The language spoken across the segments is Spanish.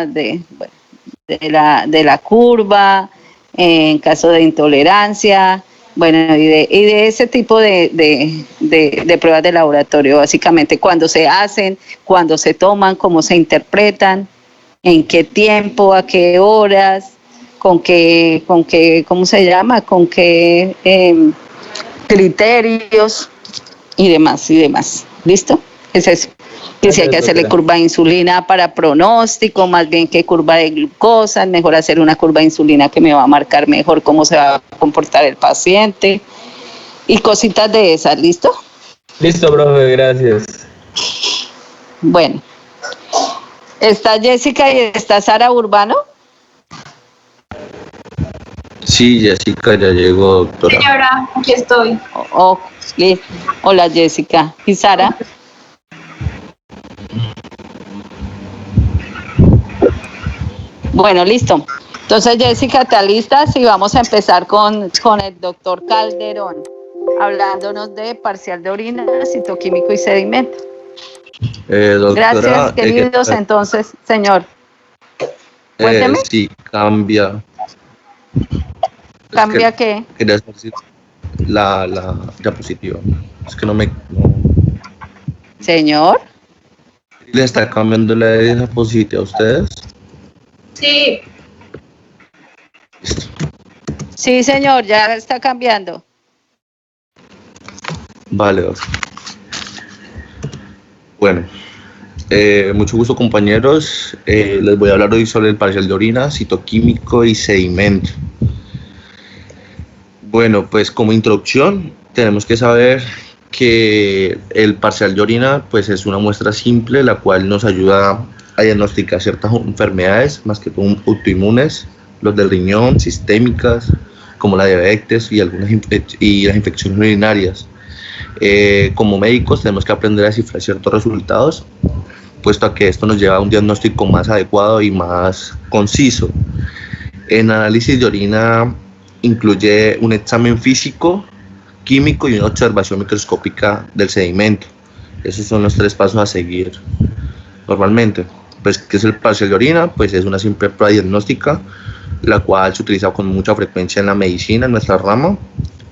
formas de la curva, en caso de intolerancia, bueno, y de ese tipo de pruebas de laboratorio, básicamente, cuándo se hacen, cuándo se toman, cómo se interpretan, en qué tiempo, a qué horas, con qué, ¿cómo se llama? Con qué criterios y demás, y demás. ¿Listo? Es eso. Que si hay que hacerle curva de insulina para pronóstico, más bien que curva de glucosa, es mejor hacer una curva de insulina que me va a marcar mejor cómo se va a comportar el paciente y cositas de esas, ¿listo? Listo, profe, gracias. Bueno, está Jessica y está Sara Urbano. Sí, Jessica ya llegó, doctora. Señora, aquí estoy. Sí. Hola, Jessica. ¿Y Sara? Bueno, listo. Entonces, Jessica, ¿te alistas? Y vamos a empezar con el doctor Calderón, hablándonos de parcial de orina, citoquímico y sedimento. Doctora, gracias, queridos. Entonces, señor. Cuénteme. Sí, cambia. ¿Cambia qué? Quería decir la diapositiva. Es que no me... Señor. ¿Le está cambiando la diapositiva a ustedes? Sí. Sí, señor, ya está cambiando. Vale, doctor. Bueno, mucho gusto, compañeros. Les voy a hablar hoy sobre el parcial de orina, citoquímico y sedimento. Bueno, pues como introducción tenemos que saber que el parcial de orina pues es una muestra simple la cual nos ayuda a diagnosticar ciertas enfermedades, más que todo autoinmunes, los del riñón, sistémicas, como la diabetes y las infecciones urinarias. Como médicos tenemos que aprender a descifrar ciertos resultados, puesto a que esto nos lleva a un diagnóstico más adecuado y más conciso. En análisis de orina incluye un examen físico, químico y una observación microscópica del sedimento. Esos son los 3 pasos a seguir normalmente. Pues, ¿qué es el parcial de orina? Pues es una simple prueba diagnóstica, la cual se utiliza con mucha frecuencia en la medicina, en nuestra rama,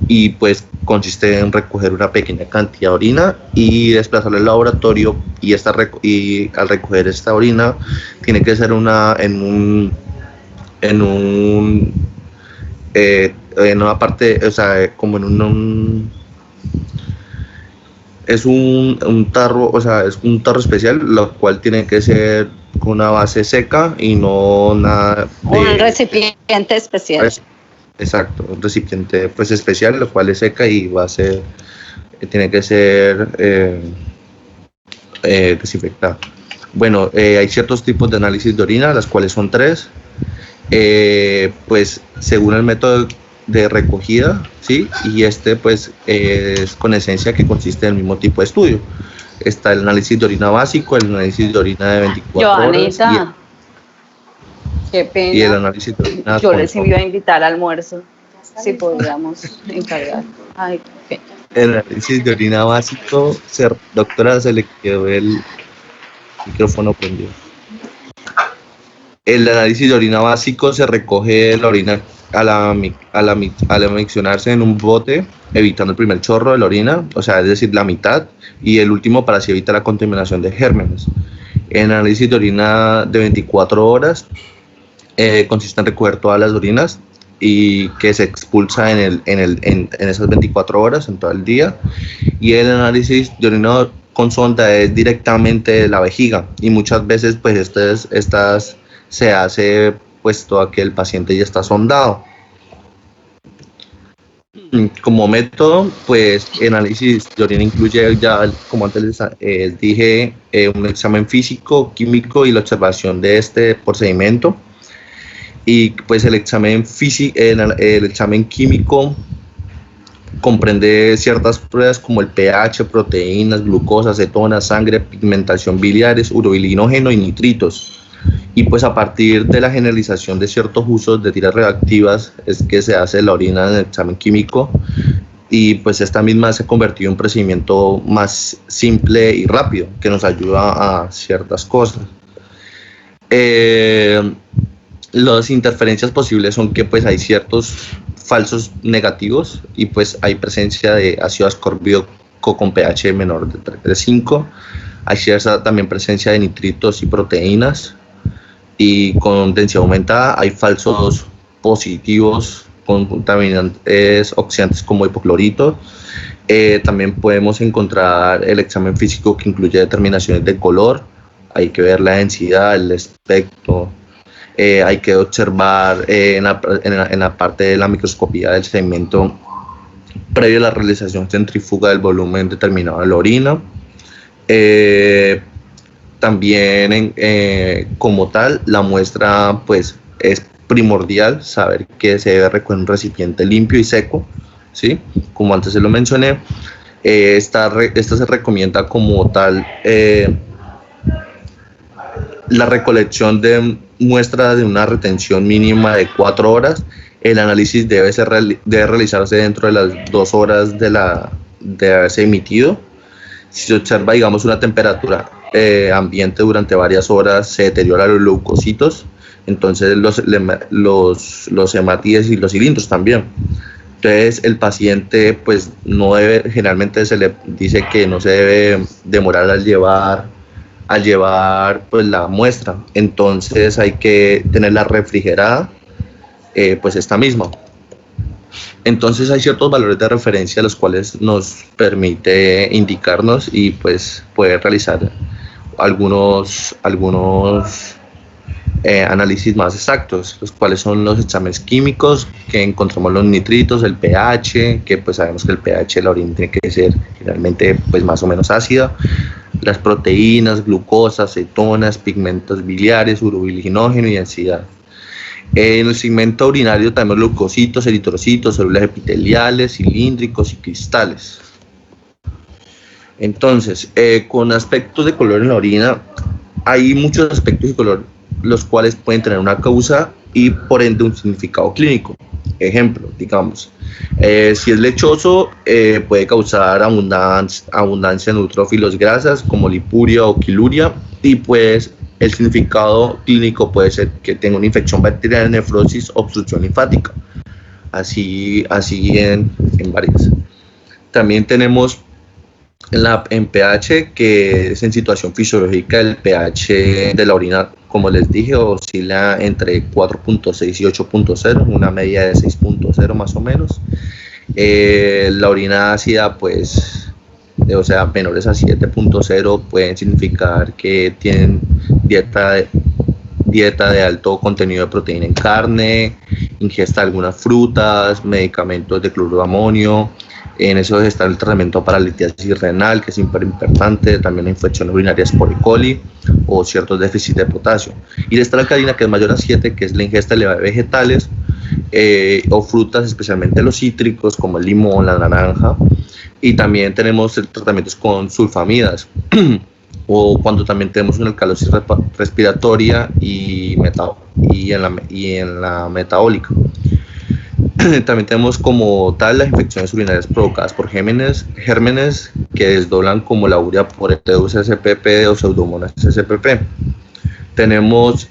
y pues consiste en recoger una pequeña cantidad de orina y desplazarla al laboratorio, y al recoger esta orina tiene que ser en una parte, o sea, como es un tarro, o sea, es un tarro especial, lo cual tiene que ser con una base seca y no nada de... Un recipiente especial. Exacto, un recipiente pues especial, lo cual es seca y tiene que ser desinfectado. Bueno, hay ciertos tipos de análisis de orina, las cuales son 3. Pues según el método de recogida, ¿sí? Y pues es con esencia que consiste en el mismo tipo de estudio. Está el análisis de orina básico, el análisis de orina de 24 Joanita, horas. Qué pena. Y el análisis de orina. Yo les iba a invitar al almuerzo, si podríamos encargar. Ay, qué pena. El análisis de orina básico, doctora, se le quedó el micrófono prendido. El análisis de orina básico se recoge la orina al miccionarse en un bote, evitando el primer chorro de la orina, o sea, es decir, la mitad, y el último para así evitar la contaminación de gérmenes. El análisis de orina de 24 horas consiste en recoger todas las orinas y que se expulsa en esas 24 horas, en todo el día. Y el análisis de orina con sonda es directamente de la vejiga, y muchas veces pues estas se hace puesto a que el paciente ya está sondado. Como método, pues el análisis de orina incluye ya, como antes les dije, un examen físico, químico y la observación de este procedimiento. Y pues el examen químico comprende ciertas pruebas como el pH, proteínas, glucosa, cetona, sangre, pigmentación biliares, urobilinógeno y nitritos. Y pues a partir de la generalización de ciertos usos de tiras reactivas es que se hace la orina en el examen químico, y pues esta misma se ha convertido en un procedimiento más simple y rápido que nos ayuda a ciertas cosas. Las interferencias posibles son que pues hay ciertos falsos negativos y pues hay presencia de ácido ascórbico con pH menor de 3,5. Hay cierta también presencia de nitritos y proteínas, y con densidad aumentada hay falsos positivos con contaminantes oxidantes como hipoclorito. También podemos encontrar el examen físico que incluye determinaciones de color. Hay que ver la densidad, el espectro. Hay que observar en la parte de la microscopía del sedimento previo a la realización centrífuga del volumen determinado de la orina. También como tal, la muestra pues es primordial saber que se debe recoger un recipiente limpio y seco, ¿sí? Como antes se lo mencioné. Esta se recomienda como tal la recolección de muestra de una retención mínima de 4 horas. El análisis debe realizarse dentro de las 2 horas de haberse emitido. Si se observa, digamos, una temperatura ambiente durante varias horas, se deterioran los leucocitos, entonces los hematíes y los cilindros también. Entonces el paciente pues no debe, generalmente se le dice que no se debe demorar al llevar pues la muestra, entonces hay que tenerla refrigerada, pues esta misma. Entonces hay ciertos valores de referencia los cuales nos permite indicarnos y pues poder realizar algunos análisis más exactos, los cuales son los exámenes químicos, que encontramos los nitritos, el pH, que pues sabemos que el pH de la orina tiene que ser generalmente pues más o menos ácida, las proteínas, glucosa, cetonas, pigmentos biliares, urobiliginógeno y densidad. En el segmento urinario tenemos leucocitos, eritrocitos, células epiteliales, cilíndricos y cristales. Entonces, con aspectos de color en la orina, hay muchos aspectos de color los cuales pueden tener una causa y por ende un significado clínico. Ejemplo, digamos, si es lechoso, puede causar abundancia de neutrófilos grasas como lipuria o quiluria, y pues el significado clínico puede ser que tenga una infección bacteriana, nefrosis, obstrucción linfática, así en varias. También tenemos en pH, que es en situación fisiológica, el pH de la orina, como les dije, oscila entre 4.6 y 8.0, una media de 6.0 más o menos. La orina ácida, pues, o sea, menores a 7.0 pueden significar que tienen dieta de alto contenido de proteína en carne, ingesta de algunas frutas, medicamentos de cloruro de amonio. En eso está el tratamiento para la litiasis renal, que es súper importante, también la infección urinaria por E. coli o ciertos déficits de potasio. Y está la alcalina, que es mayor a 7, que es la ingesta elevada de vegetales o frutas, especialmente los cítricos como el limón, la naranja. Y también tenemos tratamientos con sulfamidas o cuando también tenemos una alcalosis respiratoria y en la metabólica. También tenemos como tal las infecciones urinarias provocadas por gérmenes que desdoblan como la urea por Eubacterium o Pseudomonas spp. Tenemos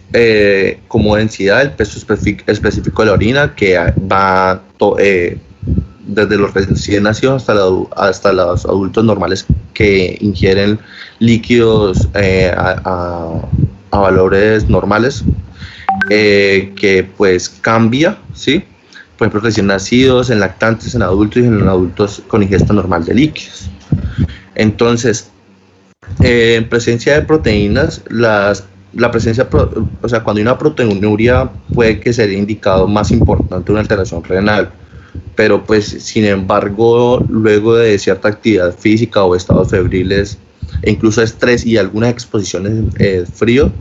como densidad el peso específico de la orina, que va desde los recién nacidos hasta los adultos normales que ingieren líquidos a valores normales, que pues cambia, ¿sí? Por ejemplo, recién nacidos, en lactantes, en adultos y en adultos con ingesta normal de líquidos. Entonces, en presencia de proteínas, la presencia, o sea, cuando hay una proteinuria puede que sería indicado más importante una alteración renal, pero pues sin embargo, luego de cierta actividad física o estados febriles, e incluso estrés y algunas exposiciones frío,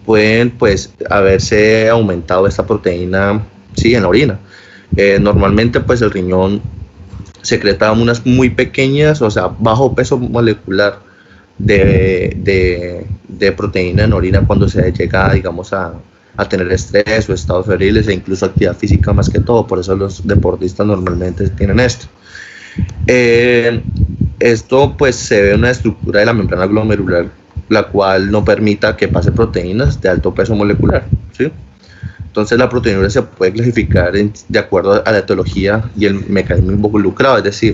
pueden pues haberse aumentado esta proteína, sí, en la orina. Normalmente pues el riñón secreta unas muy pequeñas, o sea, bajo peso molecular de proteína en orina cuando se llega, digamos, a tener estrés o estados febriles e incluso actividad física más que todo. Por eso los deportistas normalmente tienen esto. Esto pues se ve en una estructura de la membrana glomerular la cual no permita que pase proteínas de alto peso molecular, ¿sí? Entonces la proteinuria se puede clasificar de acuerdo a la etiología y el mecanismo involucrado, es decir,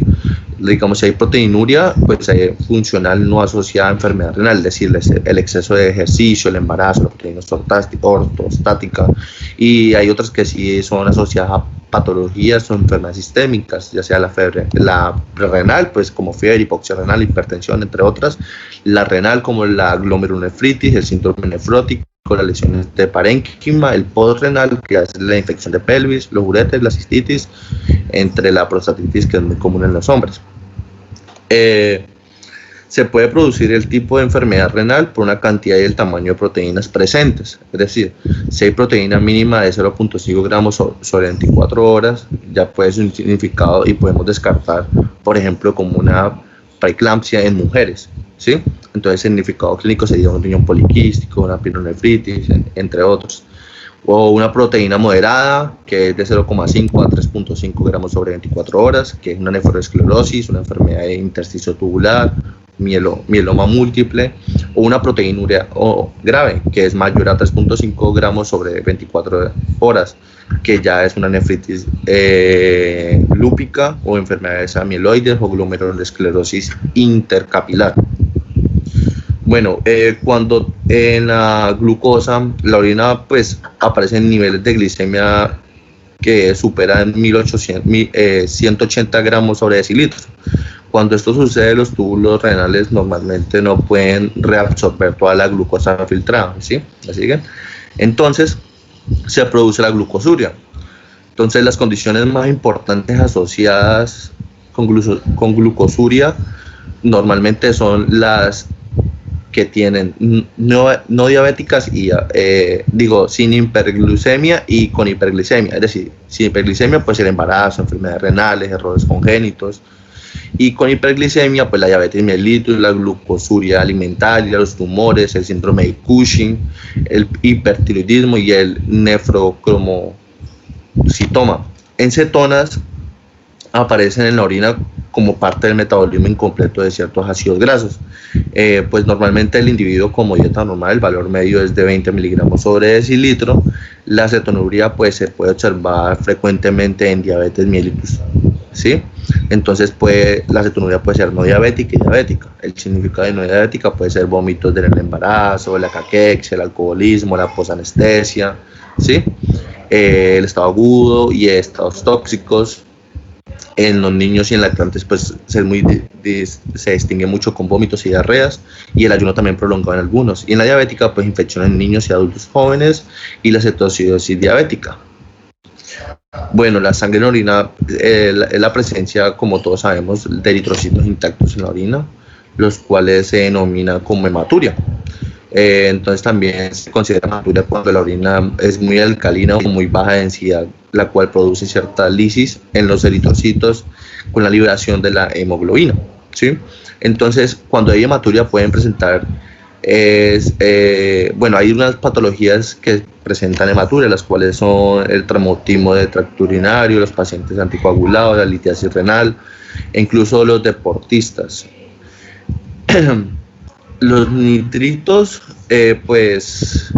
digamos, si hay proteinuria, pues funcional no asociada a enfermedad renal, es decir, el exceso de ejercicio, el embarazo, la proteína ortostática, y hay otras que sí son asociadas a patologías o enfermedades sistémicas, ya sea la renal, pues como fiebre, hipoxia renal, hipertensión, entre otras, la renal como la glomerulonefritis, el síndrome nefrótico, las lesiones de parénquima, el postrenal, que es la infección de pelvis, los uretes, la cistitis, entre la prostatitis, que es muy común en los hombres. Se puede producir el tipo de enfermedad renal por una cantidad y el tamaño de proteínas presentes, es decir, si hay proteína mínima de 0.5 gramos sobre 24 horas, ya puede ser un significado y podemos descartar, por ejemplo, como una preeclampsia en mujeres, ¿sí? Entonces el significado clínico sería un riñón poliquístico, una pielonefritis, entre otros. O una proteína moderada, que es de 0,5 a 3.5 gramos sobre 24 horas, que es una nefroesclerosis, una enfermedad de intersticio tubular, mieloma múltiple, o una proteinuria grave, que es mayor a 3.5 gramos sobre 24 horas, que ya es una nefritis lúpica o enfermedades amieloides o glomerulosclerosis intercapilar. Bueno, cuando en la glucosa, la orina, pues aparecen niveles de glicemia que superan 180 gramos sobre decilitros. Cuando esto sucede, los túbulos renales normalmente no pueden reabsorber toda la glucosa filtrada, ¿sí? ¿Me siguen? Entonces, se produce la glucosuria. Entonces, las condiciones más importantes asociadas con glucosuria normalmente son las que tienen no diabéticas y sin hiperglucemia y con hiperglicemia, es decir, sin hiperglicemia puede ser embarazo, enfermedades renales, errores congénitos, y con hiperglicemia pues la diabetes mellitus, la glucosuria alimentaria, los tumores, el síndrome de Cushing, el hipertiroidismo y el nefrocromocitoma. En cetonas aparecen en la orina como parte del metabolismo incompleto de ciertos ácidos grasos. Pues normalmente el individuo como dieta normal, el valor medio es de 20 miligramos sobre decilitro. La cetonuria pues se puede observar frecuentemente en diabetes mellitus, ¿sí? Entonces la cetonuria puede ser no diabética y diabética. El significado de no diabética puede ser vómitos del embarazo, la caquexia, el alcoholismo, la posanestesia, ¿sí? El estado agudo y estados tóxicos. En los niños y en lactantes pues se distingue mucho con vómitos y diarreas, y el ayuno también prolongado en algunos. Y en la diabética pues infección en niños y adultos jóvenes y la cetocidosis diabética. Bueno, la sangre en orina es la presencia, como todos sabemos, de eritrocitos intactos en la orina, los cuales se denominan como hematuria. Entonces también se considera hematuria cuando la orina es muy alcalina o muy baja densidad, la cual produce cierta lisis en los eritrocitos con la liberación de la hemoglobina, ¿sí? Entonces, cuando hay hematuria pueden presentar, hay unas patologías que presentan hematuria, las cuales son el traumatismo de tracto urinario, los pacientes anticoagulados, la litiasis renal, e incluso los deportistas. Los nitritos, pues,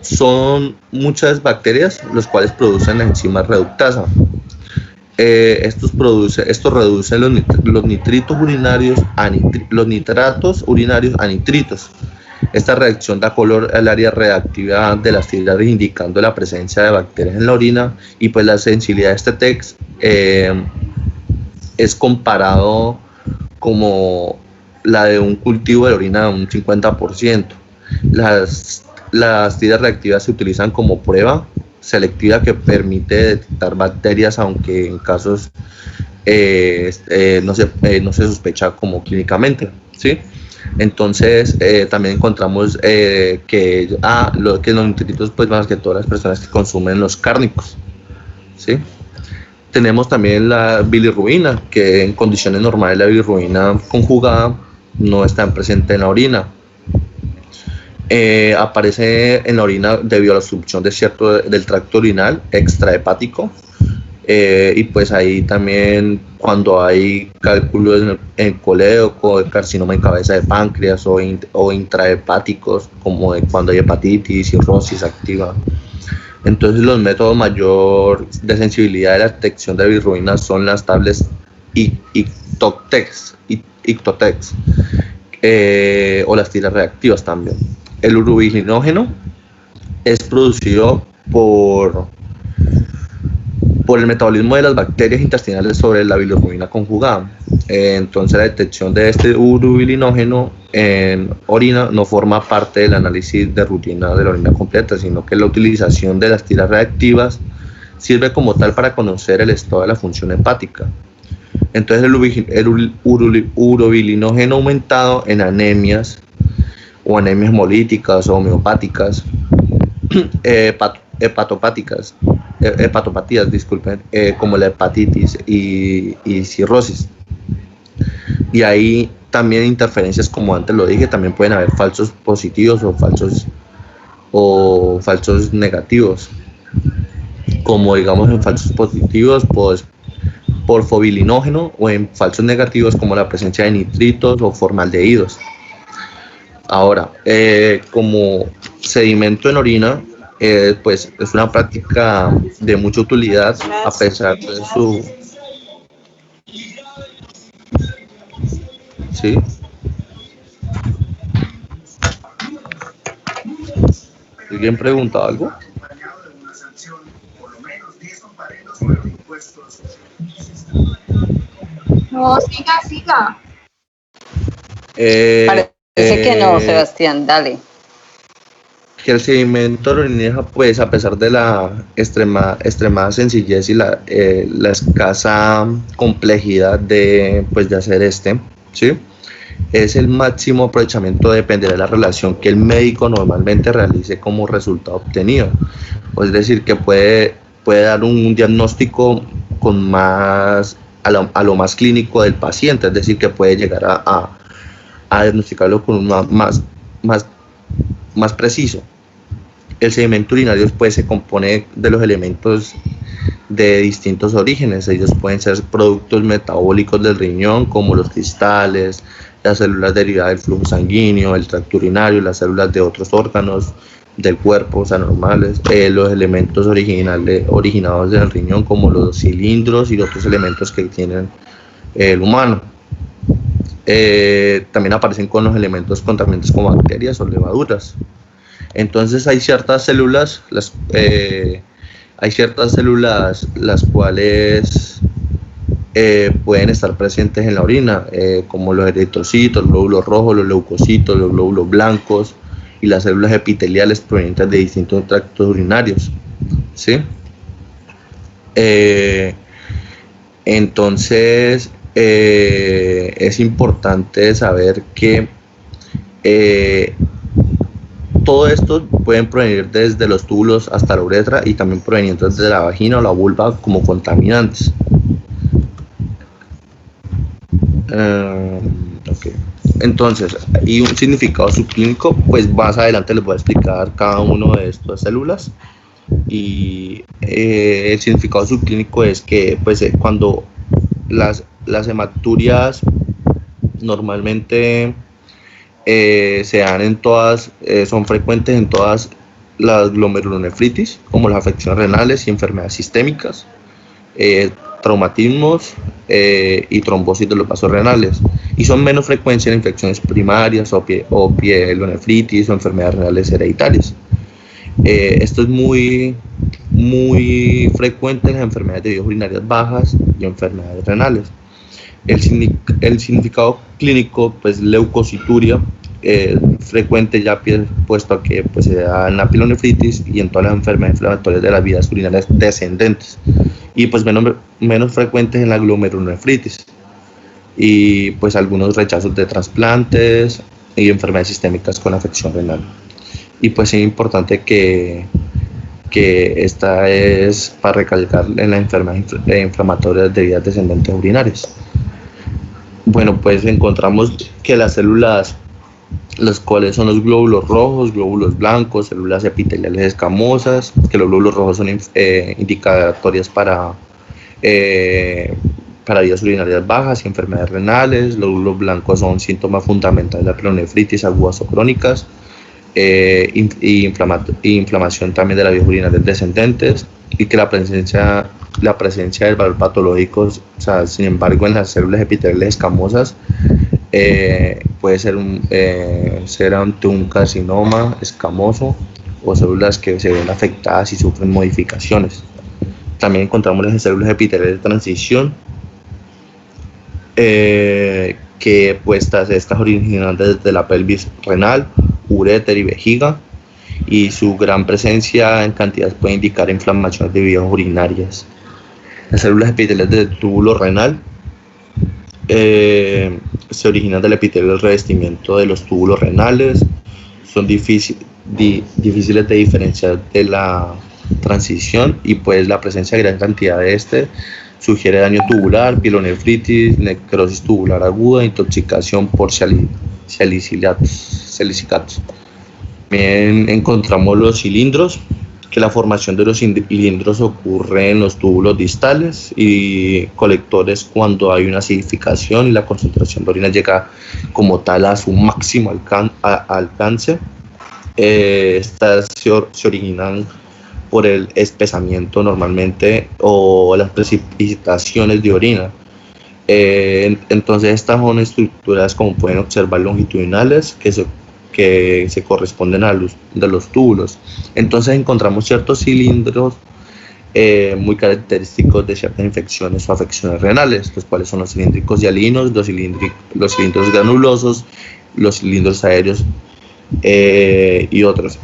son muchas bacterias los cuales producen la enzima reductasa. Estos reducen los nitritos urinarios los nitratos urinarios a nitritos. Esta reacción da color al área reactiva de las fibras, indicando la presencia de bacterias en la orina, y pues la sensibilidad de este test es comparado como la de un cultivo de orina de un 50%. Las tiras reactivas se utilizan como prueba selectiva que permite detectar bacterias, aunque en casos no se sospecha como clínicamente, ¿sí? Entonces también encontramos que los nitritos, pues más que todas las personas que consumen los cárnicos, ¿sí? Tenemos también la bilirrubina, que en condiciones normales la bilirrubina conjugada no está presente en la orina. Aparece en la orina debido a la obstrucción del tracto urinal extrahepático, Y pues ahí también cuando hay cálculos en colédoco, carcinoma en cabeza de páncreas o intrahepáticos, como cuando hay hepatitis, cirrosis activa. Entonces los métodos mayor de sensibilidad de la detección de bilirrubina son las tablets Ictotex, o las tiras reactivas también. El urobilinógeno es producido por el metabolismo de las bacterias intestinales sobre la bilirrubina conjugada. Entonces la detección de este urobilinógeno en orina no forma parte del análisis de rutina de la orina completa, sino que la utilización de las tiras reactivas sirve como tal para conocer el estado de la función hepática. Entonces el urobilinógeno aumentado en anemias o anemias hemolíticas o homeopáticas, hepatopatías, disculpen, como la hepatitis y cirrosis. Y ahí también interferencias, como antes lo dije, también pueden haber falsos positivos o falsos negativos. Como digamos en falsos positivos, pues porfobilinógeno, o en falsos negativos como la presencia de nitritos o formaldehídos. Ahora, como sedimento en orina, pues es una práctica de mucha utilidad a pesar de su... ¿Sí? ¿Alguien pregunta algo? No, siga. Parece que no, Sebastián, dale. Que el sedimento de orina, pues a pesar de la extremada sencillez y la escasa complejidad de hacer ¿sí? Es el máximo aprovechamiento, dependerá de la relación que el médico normalmente realice como resultado obtenido. Es decir, que puede dar un diagnóstico con más a lo más clínico del paciente, es decir, que puede llegar a diagnosticarlo con un más preciso. El sedimento urinario pues se compone de los elementos de distintos orígenes. Ellos pueden ser productos metabólicos del riñón, como los cristales, las células derivadas del flujo sanguíneo, el tracto urinario, las células de otros órganos del cuerpo, o sea, normales, los elementos originados del riñón, como los cilindros y otros elementos que tiene el humano. También aparecen con los elementos contaminantes como bacterias o levaduras. Entonces hay ciertas células, las cuales pueden estar presentes en la orina, como los eritrocitos, los glóbulos rojos, los leucocitos, los glóbulos blancos y las células epiteliales provenientes de distintos tractos urinarios, ¿sí? Entonces es importante saber que todo esto pueden provenir desde los túbulos hasta la uretra y también provenientes de la vagina o la vulva como contaminantes. Okay. Entonces, y un significado subclínico, pues más adelante les voy a explicar cada uno de estas células. Y el significado subclínico es que pues cuando las hematurias normalmente se dan en todas, son frecuentes en todas las glomerulonefritis, como las afecciones renales y enfermedades sistémicas, traumatismos y trombosis de los vasos renales, y son menos frecuentes en infecciones primarias o pielonefritis o enfermedades renales hereditarias. Esto es muy frecuente en las enfermedades de vías urinarias bajas y enfermedades renales. El significado clínico, pues leucocituria, frecuente ya puesto a que pues, se da en la pielonefritis y en todas las enfermedades inflamatorias de las vías urinarias descendentes, y pues menos frecuentes en la glomerulonefritis, y pues algunos rechazos de trasplantes y enfermedades sistémicas con afección renal. Y pues es importante que esta es para recalcar en las enfermedades inflamatorias de vías descendentes urinarias. Bueno, pues encontramos que las células, las cuales son los glóbulos rojos, glóbulos blancos, células epiteliales escamosas, que los glóbulos rojos son indicatorias para para vías urinarias bajas y enfermedades renales. Los glóbulos blancos son síntomas fundamentales de la pielonefritis agudas o crónicas, y inflamación también de las vías urinarias descendentes, y que la presencia del valor patológico, o sea, sin embargo, en las células epiteliales escamosas puede ser ante un carcinoma escamoso o células que se ven afectadas y sufren modificaciones. También encontramos las células epiteliales de transición, que estas originan desde la pelvis renal, uréter y vejiga, y su gran presencia en cantidades puede indicar inflamaciones de vías urinarias. Las células epiteliales del túbulo renal se originan del epitelio del revestimiento de los túbulos renales. Son difíciles de diferenciar de la transición, y pues la presencia de gran cantidad de sugiere daño tubular, pielonefritis, necrosis tubular aguda, intoxicación por salicilatos. También encontramos los cilindros, que la formación de los cilindros ocurre en los túbulos distales y colectores cuando hay una acidificación y la concentración de orina llega como tal a su máximo alcance. Estas se originan por el espesamiento normalmente o las precipitaciones de orina. Entonces estas son estructuras, como pueden observar, longitudinales que se corresponden a los túbulos. Entonces encontramos ciertos cilindros muy característicos de ciertas infecciones o afecciones renales, los cuales son los cilíndricos hialinos, los cilindros granulosos, los cilindros aéreos y otros.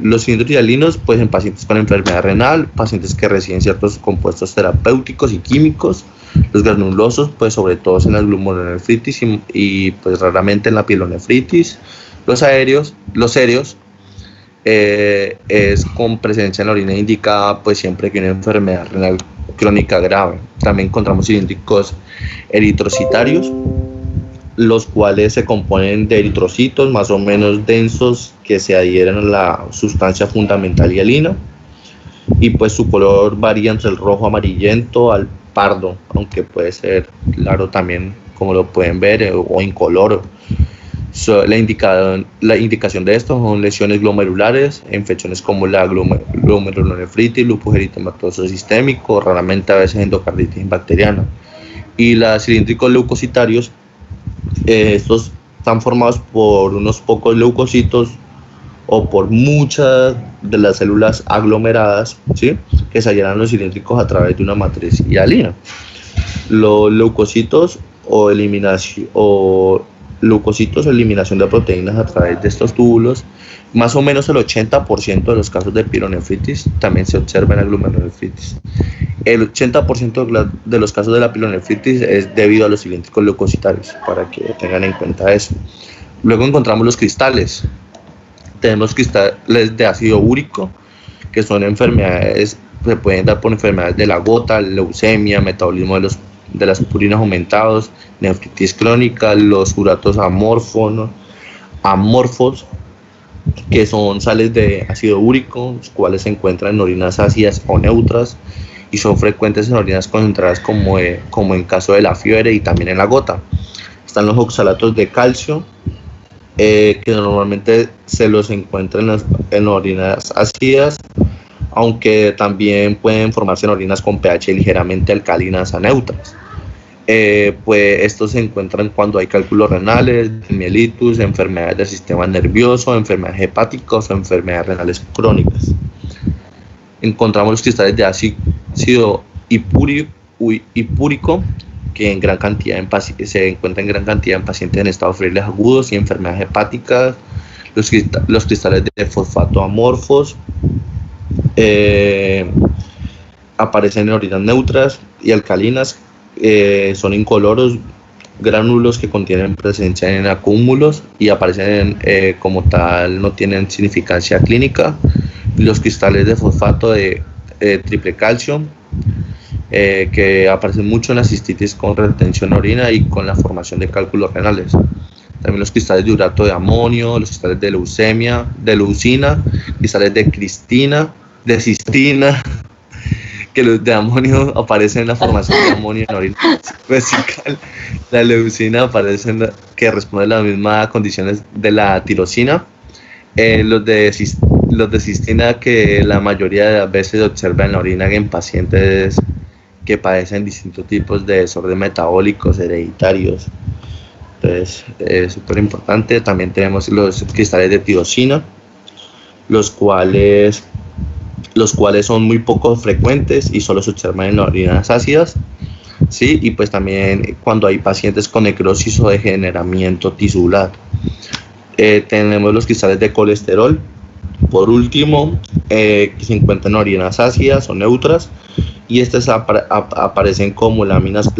Los cilindros hialinos, pues en pacientes con enfermedad renal, pacientes que reciben ciertos compuestos terapéuticos y químicos. Los granulosos, pues sobre todo en la glomerulonefritis y pues raramente en la pielonefritis. Los serios es con presencia en la orina indicada pues siempre que hay una enfermedad renal crónica grave. También encontramos cilíndricos eritrocitarios, los cuales se componen de eritrocitos más o menos densos que se adhieren a la sustancia fundamental hialina, y pues su color varía entre el rojo amarillento al pardo, aunque puede ser claro también, como lo pueden ver, o incoloro. La indicación de esto son lesiones glomerulares, infecciones como la glomerulonefritis, lupus eritematoso sistémico, raramente a veces endocarditis bacteriana. Y los cilíndricos leucocitarios, estos están formados por unos pocos leucocitos o por muchas de las células aglomeradas, ¿sí?, que se hallan en los cilíndricos a través de una matriz hialina. Los leucocitos o eliminación de proteínas a través de estos túbulos, más o menos el 80% de los casos de pielonefritis también se observa en la glomerulonefritis. El 80% de los casos de la pielonefritis es debido a los cilíndricos leucocitarios, para que tengan en cuenta eso. Luego encontramos los cristales. Tenemos cristales de ácido úrico, que son enfermedades, se pueden dar por enfermedades de la gota, leucemia, metabolismo de las purinas aumentados, nefritis crónica, los uratos amorfos, que son sales de ácido úrico, los cuales se encuentran en orinas ácidas o neutras y son frecuentes en orinas concentradas como en caso de la fiebre y también en la gota. Están los oxalatos de calcio, que normalmente se los encuentra en orinas ácidas, aunque también pueden formarse en orinas con pH ligeramente alcalinas a neutras. Pues estos se encuentran cuando hay cálculos renales, mielitis, enfermedades del sistema nervioso, enfermedades hepáticas o enfermedades renales crónicas. Encontramos los cristales de ácido hipúrico, que en gran cantidad se encuentra en gran cantidad en pacientes en estados febriles agudos y enfermedades hepáticas. Los cristales de fosfato amorfos aparecen en orinas neutras y alcalinas, son incoloros, gránulos que contienen presencia en acúmulos y aparecen como tal, no tienen significancia clínica. Los cristales de fosfato de triple calcio, que aparecen mucho en la cistitis con retención de orina y con la formación de cálculos renales. También los cristales de urato de amonio, los cristales de leucina, cristales de cistina, que los de amonio aparecen en la formación de amonio en orina vesical. La leucina aparece que responde a las mismas condiciones de la tirosina. Los de cistina, que la mayoría de las veces se observa en la orina en pacientes que padecen distintos tipos de desórdenes metabólicos hereditarios. Entonces es súper importante. También tenemos los cristales de tirosina, los cuales son muy poco frecuentes y solo se observan en las orinas ácidas, ¿sí? Y pues también cuando hay pacientes con necrosis o degeneramiento tisular. Tenemos los cristales de colesterol, por último, que se encuentran en orinas ácidas o neutras, y estas aparecen como láminas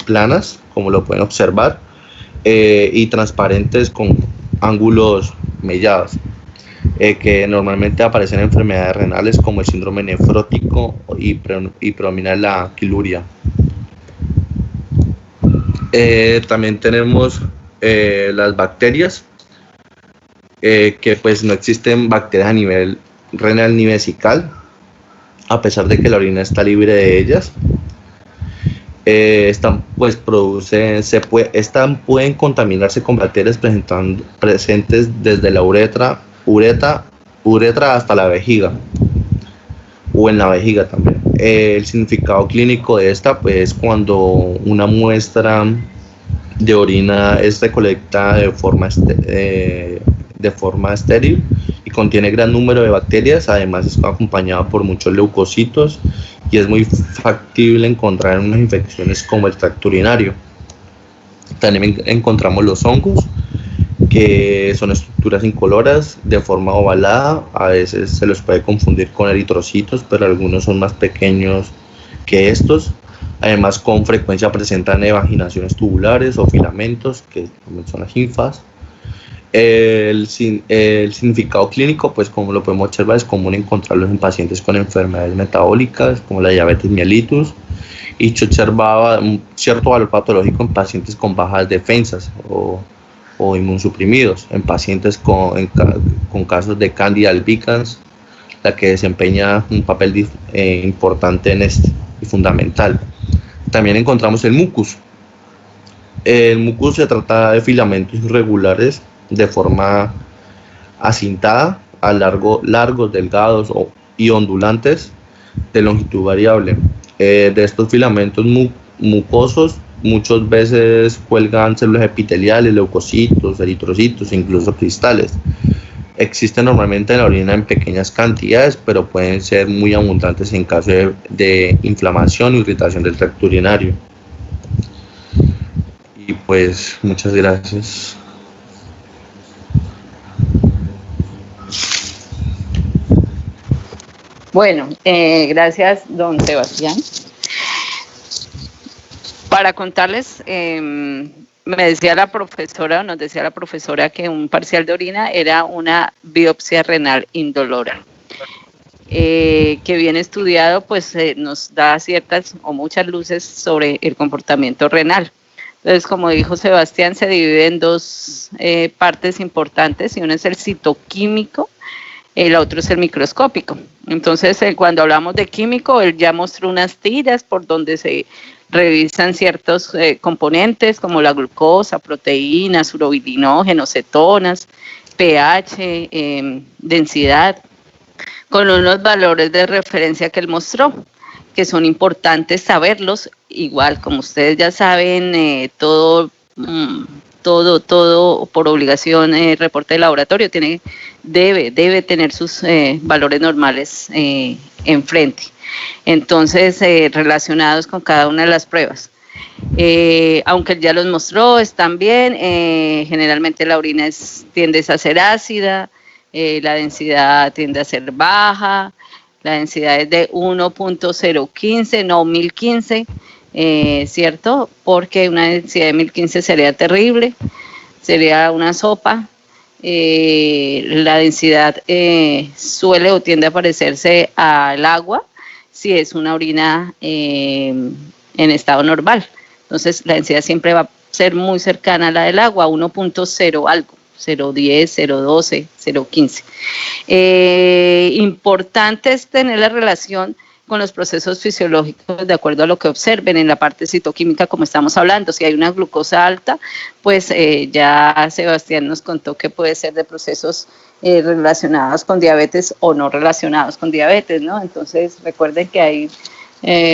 planas, como lo pueden observar, y transparentes con ángulos mellados, que normalmente aparecen en enfermedades renales como el síndrome nefrótico y predomina la quiluria. También tenemos las bacterias, que pues no existen bacterias a nivel renal ni vesical, a pesar de que la orina está libre de ellas. Pueden contaminarse con bacterias presentes desde la uretra hasta la vejiga, o en la vejiga también. El significado clínico de esta, pues, cuando una muestra de orina es recolectada de forma estéril y contiene gran número de bacterias, además está acompañada por muchos leucocitos, y es muy factible encontrar unas infecciones como el tracto urinario. También encontramos los hongos, que son estructuras incoloras de forma ovalada. A veces se los puede confundir con eritrocitos, pero algunos son más pequeños que estos. Además, con frecuencia presentan evaginaciones tubulares o filamentos, que son las linfas. El significado clínico, pues como lo podemos observar, es común encontrarlos en pacientes con enfermedades metabólicas como la diabetes mellitus, y se observaba un cierto valor patológico en pacientes con bajas defensas o inmunosuprimidos, en pacientes con casos de Candida albicans, la que desempeña un papel importante en este y fundamental. También encontramos el mucus. El mucus se trata de filamentos irregulares de forma acintada, largos, delgados y ondulantes, de longitud variable. De estos filamentos mucosos, muchas veces cuelgan células epiteliales, leucocitos, eritrocitos e incluso cristales. Existen normalmente en la orina en pequeñas cantidades, pero pueden ser muy abundantes en caso de inflamación o irritación del tracto urinario. Y pues muchas gracias. Bueno, gracias, don Sebastián. Para contarles, nos decía la profesora que un parcial de orina era una biopsia renal indolora. Que bien estudiado, pues nos da ciertas o muchas luces sobre el comportamiento renal. Entonces, como dijo Sebastián, se divide en dos partes importantes, y uno es el citoquímico, el otro es el microscópico. Entonces, cuando hablamos de químico, él ya mostró unas tiras por donde se revisan ciertos componentes como la glucosa, proteínas, urobilinógenos, cetonas, pH, densidad, con unos valores de referencia que él mostró, que son importantes saberlos. Igual, como ustedes ya saben, todo por obligación, reporte de laboratorio debe tener sus valores normales enfrente. Entonces, relacionados con cada una de las pruebas. Aunque él ya los mostró, están bien. Generalmente la orina tiende a ser ácida, la densidad tiende a ser baja, la densidad es de 1.015, no 1015, ¿cierto? Porque una densidad de 1015 sería terrible, sería una sopa. La densidad suele o tiende a parecerse al agua si es una orina en estado normal. Entonces la densidad siempre va a ser muy cercana a la del agua, 1.0 algo, 0.10, 0.12, 0.15. Importante es tener la relación con los procesos fisiológicos de acuerdo a lo que observen en la parte citoquímica, como estamos hablando. Si hay una glucosa alta, pues ya Sebastián nos contó que puede ser de procesos relacionados con diabetes o no relacionados con diabetes, ¿no? Entonces recuerden que hay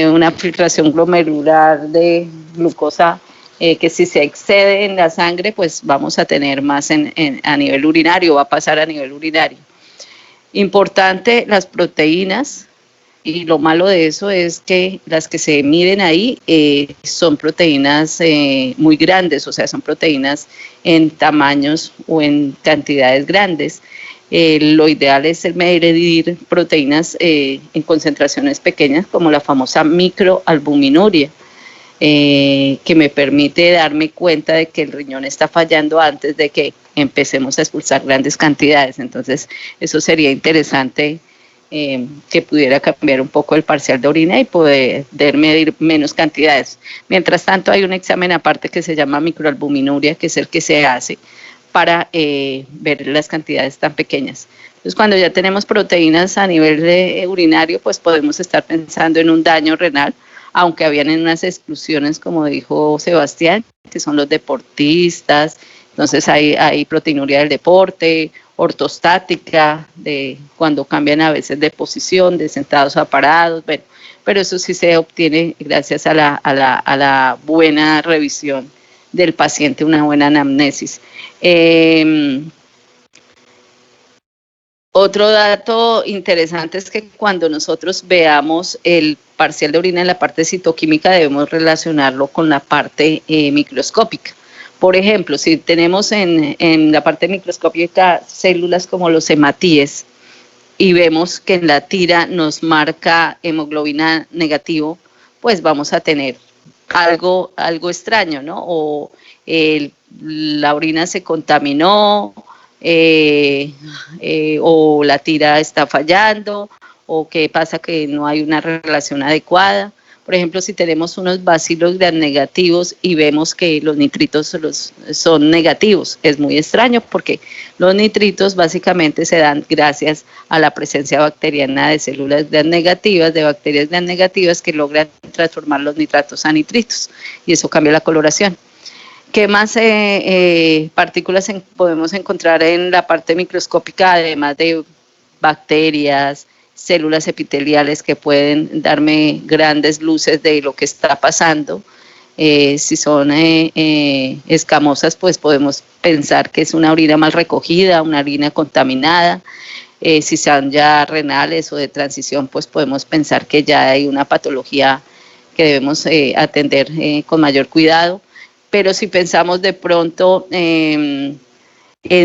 una filtración glomerular de glucosa que si se excede en la sangre, pues vamos a tener más a nivel urinario, va a pasar a nivel urinario. Importante, las proteínas, y lo malo de eso es que las que se miden ahí son proteínas muy grandes, o sea, son proteínas en tamaños o en cantidades grandes. Lo ideal es medir proteínas en concentraciones pequeñas, como la famosa microalbuminuria, que me permite darme cuenta de que el riñón está fallando antes de que empecemos a expulsar grandes cantidades. Entonces, eso sería interesante que pudiera cambiar un poco el parcial de orina y poder medir menos cantidades. Mientras tanto, hay un examen aparte que se llama microalbuminuria, que es el que se hace para ver las cantidades tan pequeñas. Entonces, cuando ya tenemos proteínas a nivel urinario, pues podemos estar pensando en un daño renal, aunque habían unas exclusiones, como dijo Sebastián, que son los deportistas. Entonces hay proteinuria del deporte, ortostática, de cuando cambian a veces de posición, de sentados a parados, bueno, pero eso sí se obtiene gracias a la buena revisión del paciente, una buena anamnesis. Otro dato interesante es que cuando nosotros veamos el parcial de orina en la parte citoquímica debemos relacionarlo con la parte microscópica. Por ejemplo, si tenemos en la parte microscópica células como los hematíes y vemos que en la tira nos marca hemoglobina negativo, pues vamos a tener algo extraño, ¿no? O la orina se contaminó, o la tira está fallando, o qué pasa que no hay una relación adecuada. Por ejemplo, si tenemos unos bacilos gram negativos y vemos que los nitritos son negativos, es muy extraño porque los nitritos básicamente se dan gracias a la presencia bacteriana de células gram negativas, de bacterias gram negativas que logran transformar los nitratos a nitritos y eso cambia la coloración. ¿Qué más partículas podemos encontrar en la parte microscópica, además de bacterias, células epiteliales que pueden darme grandes luces de lo que está pasando? Si son escamosas, pues podemos pensar que es una orina mal recogida, una orina contaminada. Si son ya renales o de transición, pues podemos pensar que ya hay una patología que debemos atender con mayor cuidado. Pero si pensamos de pronto en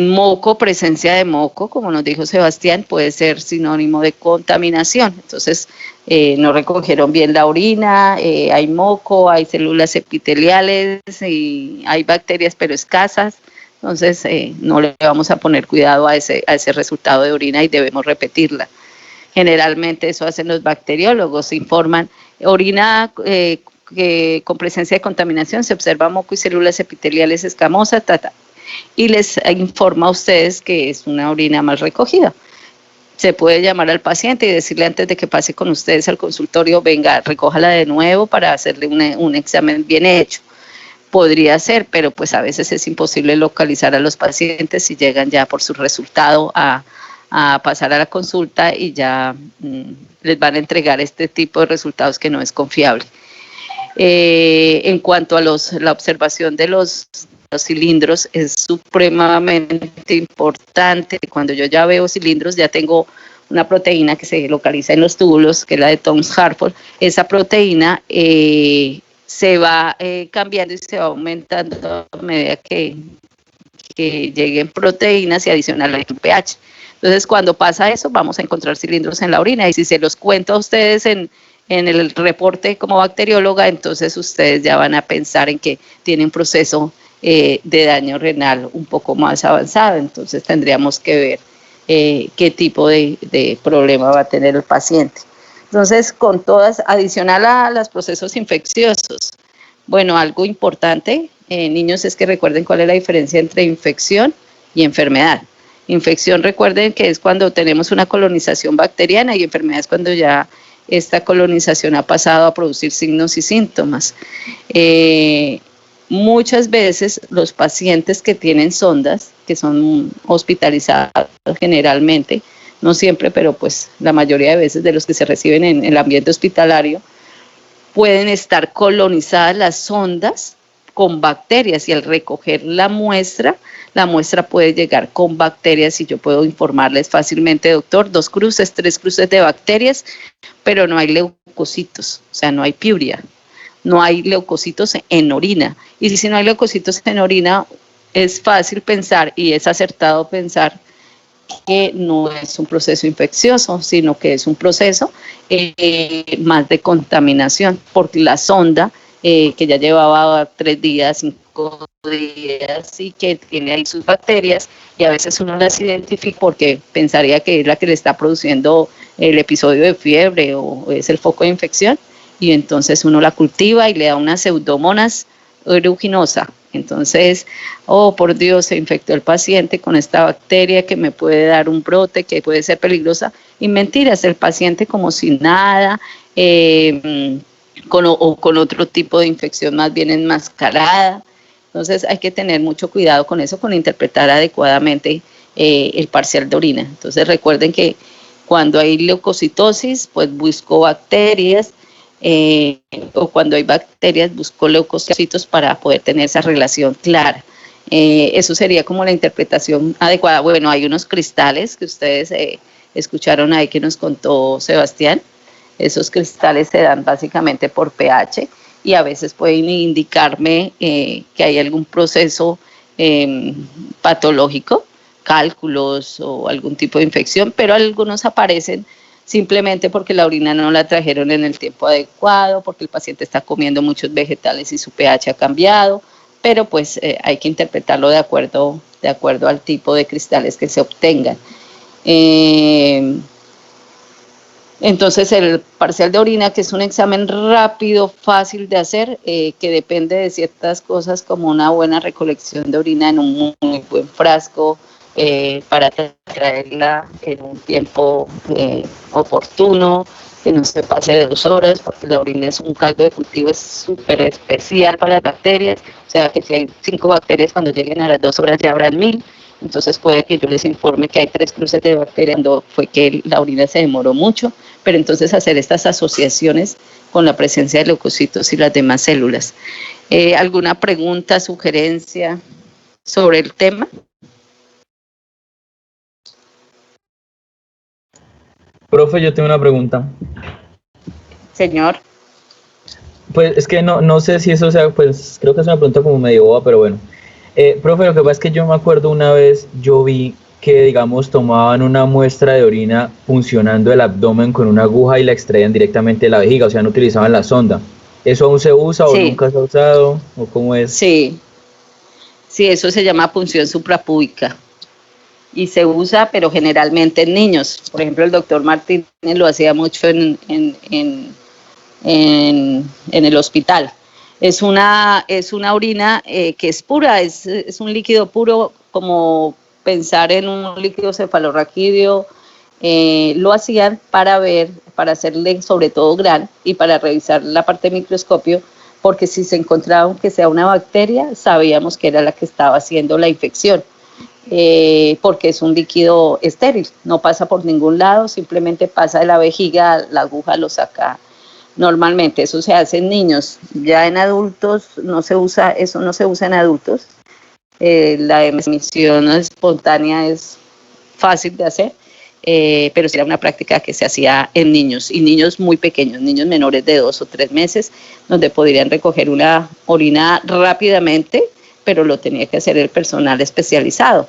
moco, presencia de moco, como nos dijo Sebastián, puede ser sinónimo de contaminación. Entonces, no recogieron bien la orina, hay moco, hay células epiteliales, y hay bacterias pero escasas. Entonces, no le vamos a poner cuidado a ese resultado de orina y debemos repetirla. Generalmente eso hacen los bacteriólogos, informan orina con presencia de contaminación, se observa moco y células epiteliales escamosas, y les informa a ustedes que es una orina mal recogida. Se puede llamar al paciente y decirle antes de que pase con ustedes al consultorio, venga, recójala de nuevo para hacerle un examen bien hecho. Podría ser, pero pues a veces es imposible localizar a los pacientes si llegan ya por su resultado a pasar a la consulta y ya les van a entregar este tipo de resultados que no es confiable. En cuanto a la observación de los cilindros, es supremamente importante. Cuando yo ya veo cilindros, ya tengo una proteína que se localiza en los túbulos, que es la de Townes-Hartford. Esa proteína se va cambiando y se va aumentando a medida que lleguen proteínas y adicional al pH. Entonces, cuando pasa eso, vamos a encontrar cilindros en la orina, y si se los cuento a ustedes en el reporte como bacterióloga, entonces ustedes ya van a pensar en que tiene un proceso de daño renal un poco más avanzado. Entonces tendríamos que ver qué tipo de problema va a tener el paciente. Entonces, con todas, adicional a los procesos infecciosos, bueno, algo importante, niños, es que recuerden cuál es la diferencia entre infección y enfermedad. Infección, recuerden que es cuando tenemos una colonización bacteriana, y enfermedad es cuando ya esta colonización ha pasado a producir signos y síntomas. Muchas veces los pacientes que tienen sondas, que son hospitalizados generalmente, no siempre, pero pues la mayoría de veces de los que se reciben en el ambiente hospitalario, pueden estar colonizadas las sondas con bacterias y al recoger la muestra puede llegar con bacterias y yo puedo informarles fácilmente, doctor, 2 cruces, 3 cruces de bacterias, pero no hay leucocitos, o sea, no hay piuria, no hay leucocitos en orina. Y si no hay leucocitos en orina, es fácil pensar y es acertado pensar que no es un proceso infeccioso, sino que es un proceso más de contaminación, porque la sonda que ya llevaba 3 días, 5 días y que tiene ahí sus bacterias y a veces uno las identifica porque pensaría que es la que le está produciendo el episodio de fiebre o es el foco de infección y entonces uno la cultiva y le da una Pseudomonas aeruginosa. Entonces, oh por Dios, se infectó el paciente con esta bacteria que me puede dar un brote, que puede ser peligrosa. Y mentiras, el paciente como si nada, con otro tipo de infección más bien enmascarada. Entonces hay que tener mucho cuidado con eso, con interpretar adecuadamente el parcial de orina. Entonces recuerden que cuando hay leucocitosis, pues busco bacterias, o cuando hay bacterias busco leucocitos para poder tener esa relación clara. Eso sería como la interpretación adecuada. Bueno, hay unos cristales que ustedes escucharon ahí que nos contó Sebastián. Esos cristales se dan básicamente por pH y a veces pueden indicarme que hay algún proceso patológico, cálculos o algún tipo de infección, pero algunos aparecen simplemente porque la orina no la trajeron en el tiempo adecuado, porque el paciente está comiendo muchos vegetales y su pH ha cambiado, pero pues hay que interpretarlo de acuerdo al tipo de cristales que se obtengan. Entonces el parcial de orina, que es un examen rápido, fácil de hacer, que depende de ciertas cosas como una buena recolección de orina en un muy buen frasco, para traerla en un tiempo oportuno, que no se pase de 2 horas, porque la orina es un caldo de cultivo, es súper especial para las bacterias, o sea que si hay 5 bacterias, cuando lleguen a las 2 horas ya habrán 1000, entonces puede que yo les informe que hay 3 cruces de bacterias cuando fue que la orina se demoró mucho, pero entonces hacer estas asociaciones con la presencia de leucocitos y las demás células. ¿Alguna pregunta, sugerencia sobre el tema? Profe, yo tengo una pregunta. Señor. Pues es que no sé si eso sea, pues creo que es una pregunta como medio boba, pero bueno. Profe, lo que pasa es que yo me acuerdo una vez, yo vi que, digamos, tomaban una muestra de orina funcionando el abdomen con una aguja y la extraían directamente de la vejiga, o sea, no utilizaban la sonda. ¿Eso aún se usa o nunca se ha usado? ¿O cómo es? Sí, eso se llama punción suprapúbica. Y se usa, pero generalmente en niños. Por ejemplo, el doctor Martínez lo hacía mucho en el hospital. Es una orina que es pura, es un líquido puro, como pensar en un líquido cefalorraquídeo. Lo hacían para hacerle sobre todo GRAN y para revisar la parte de microscopio, porque si se encontraba aunque sea una bacteria, sabíamos que era la que estaba haciendo la infección. Porque es un líquido estéril, no pasa por ningún lado, simplemente pasa de la vejiga, la aguja lo saca normalmente. Eso se hace en niños, ya en adultos no se usa, eso no se usa en adultos. La emisión espontánea es fácil de hacer, pero sí era una práctica que se hacía en niños, y niños muy pequeños, niños menores de 2 o 3 meses, donde podrían recoger una orina rápidamente, pero lo tenía que hacer el personal especializado.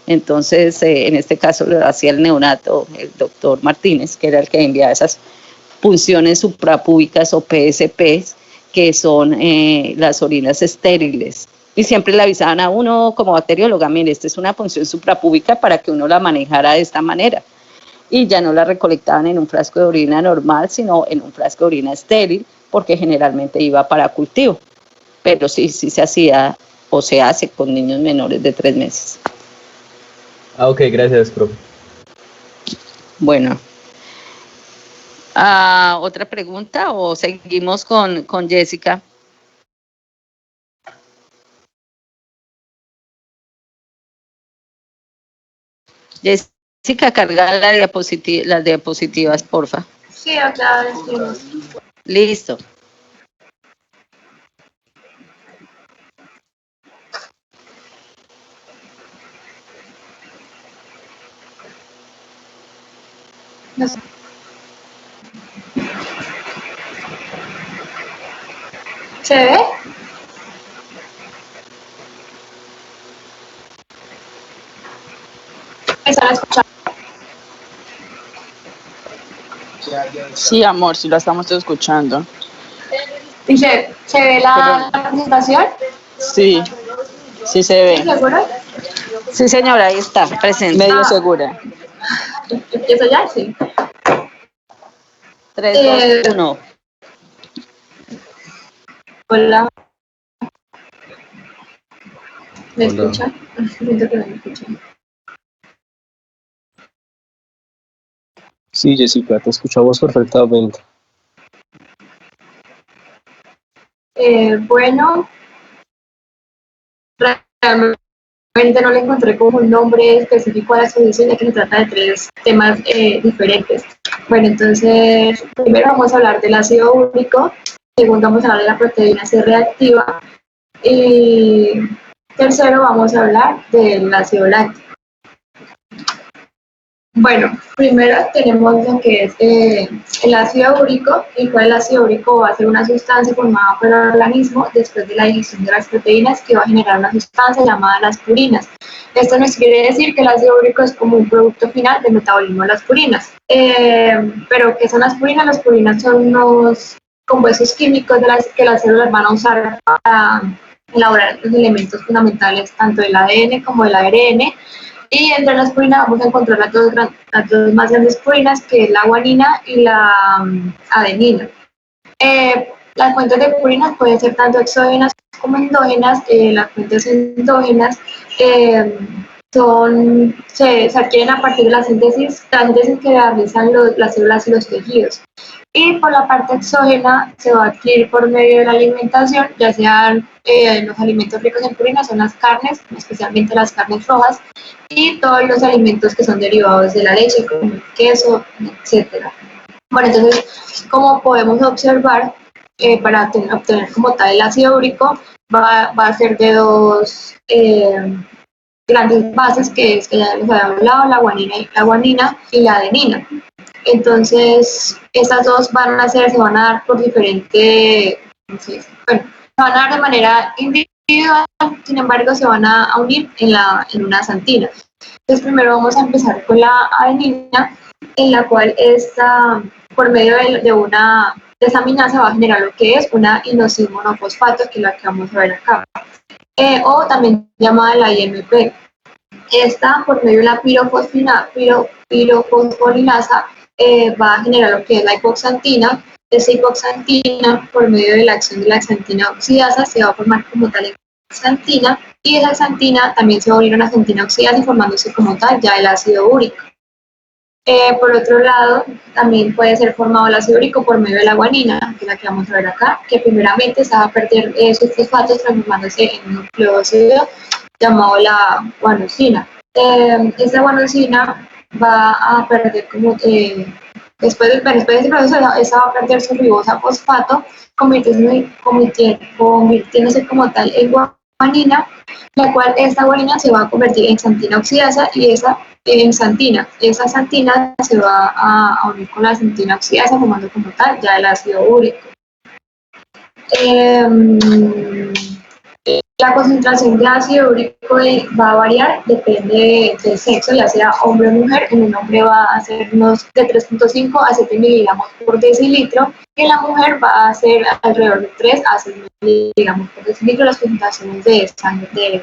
Entonces, en este caso lo hacía el neonato, el doctor Martínez, que era el que enviaba esas punciones suprapúbicas o PSPs, que son las orinas estériles. Y siempre le avisaban a uno como bacterióloga, mire, esta es una punción suprapúbica para que uno la manejara de esta manera. Y ya no la recolectaban en un frasco de orina normal, sino en un frasco de orina estéril, porque generalmente iba para cultivo. Pero sí se hacía o se hace con niños menores de 3 meses. Ok, gracias, profe. Bueno, ¿Otra pregunta o seguimos con Jessica? Jessica, carga las diapositivas, porfa. Sí, acá decimos. Listo. No sé. ¿Se ve? ¿Me están escuchando? Sí, amor, sí la estamos escuchando. ¿Y se ve la presentación? Sí, sí se ¿Sí, ve. seguro? Sí, señora, ahí está, presente. Medio segura. ¿Empiezo ya? Sí. 3, 2, 1. Hola. ¿Me Hola. escuchan? Siento que no me escuchan. Sí, Jessica, te escuchamos perfectamente. Bueno, realmente no le encontré como un nombre específico a la exposición, ya que se trata de 3 temas diferentes. Bueno, entonces, primero vamos a hablar del ácido úrico, segundo vamos a hablar de la proteína C reactiva y tercero vamos a hablar del ácido láctico. Bueno, primero tenemos lo que es el ácido úrico, el cual el ácido úrico va a ser una sustancia formada por el organismo después de la digestión de las proteínas que va a generar una sustancia llamada las purinas. Esto nos quiere decir que el ácido úrico es como un producto final del metabolismo de las purinas. Pero ¿qué son las purinas? Las purinas son unos compuestos químicos que las células van a usar para elaborar los elementos fundamentales tanto del ADN como del ARN. Y entre las purinas vamos a encontrar las dos más grandes purinas, que es la guanina y la adenina. Las fuentes de purinas pueden ser tanto exógenas como endógenas. Las fuentes endógenas se adquieren a partir de la síntesis que realizan las células y los tejidos. Y por la parte exógena se va a adquirir por medio de la alimentación, ya sean los alimentos ricos en purinas, son las carnes, especialmente las carnes rojas, y todos los alimentos que son derivados de la leche, como el queso, etc. Bueno, entonces, como podemos observar, para obtener como tal el ácido úrico, va a ser de 2 grandes bases, que es que ya les había hablado, la guanina y la adenina. Entonces, estas dos se van a dar por diferente, se van a dar de manera individual, sin embargo, se van a unir en una xantina. Entonces, primero vamos a empezar con la adenina, en la cual por medio de esa aminasa va a generar lo que es una inosina monofosfato, que es la que vamos a ver acá, o también llamada la IMP. Esta, por medio de la pirofosforinasa, va a generar lo que es la hipoxantina. Esa hipoxantina, por medio de la acción de la xantina oxidasa, se va a formar como tal xantina, y esa xantina también se va a unir a una xantina oxidasa, formándose como tal ya el ácido úrico. Por otro lado, también puede ser formado el ácido úrico por medio de la guanina, que es la que vamos a ver acá, que primeramente se va a perder sus fosfatos transformándose en un nucleócido llamado la guanosina. Esta guanosina va a perder después de ese proceso, esa va a perder su ribosa fosfato, convirtiéndose como tal en guanina, la cual esta guanina se va a convertir en xantina oxidasa y esa en xantina. Esa xantina se va a unir con la xantina oxidasa, formando como tal ya el ácido úrico. La concentración de ácido úrico va a variar, depende del sexo, ya sea hombre o mujer. En un hombre va a ser unos de 3.5 a 7 miligramos por decilitro, y en la mujer va a ser alrededor de 3 a 6 miligramos por decilitro las concentraciones de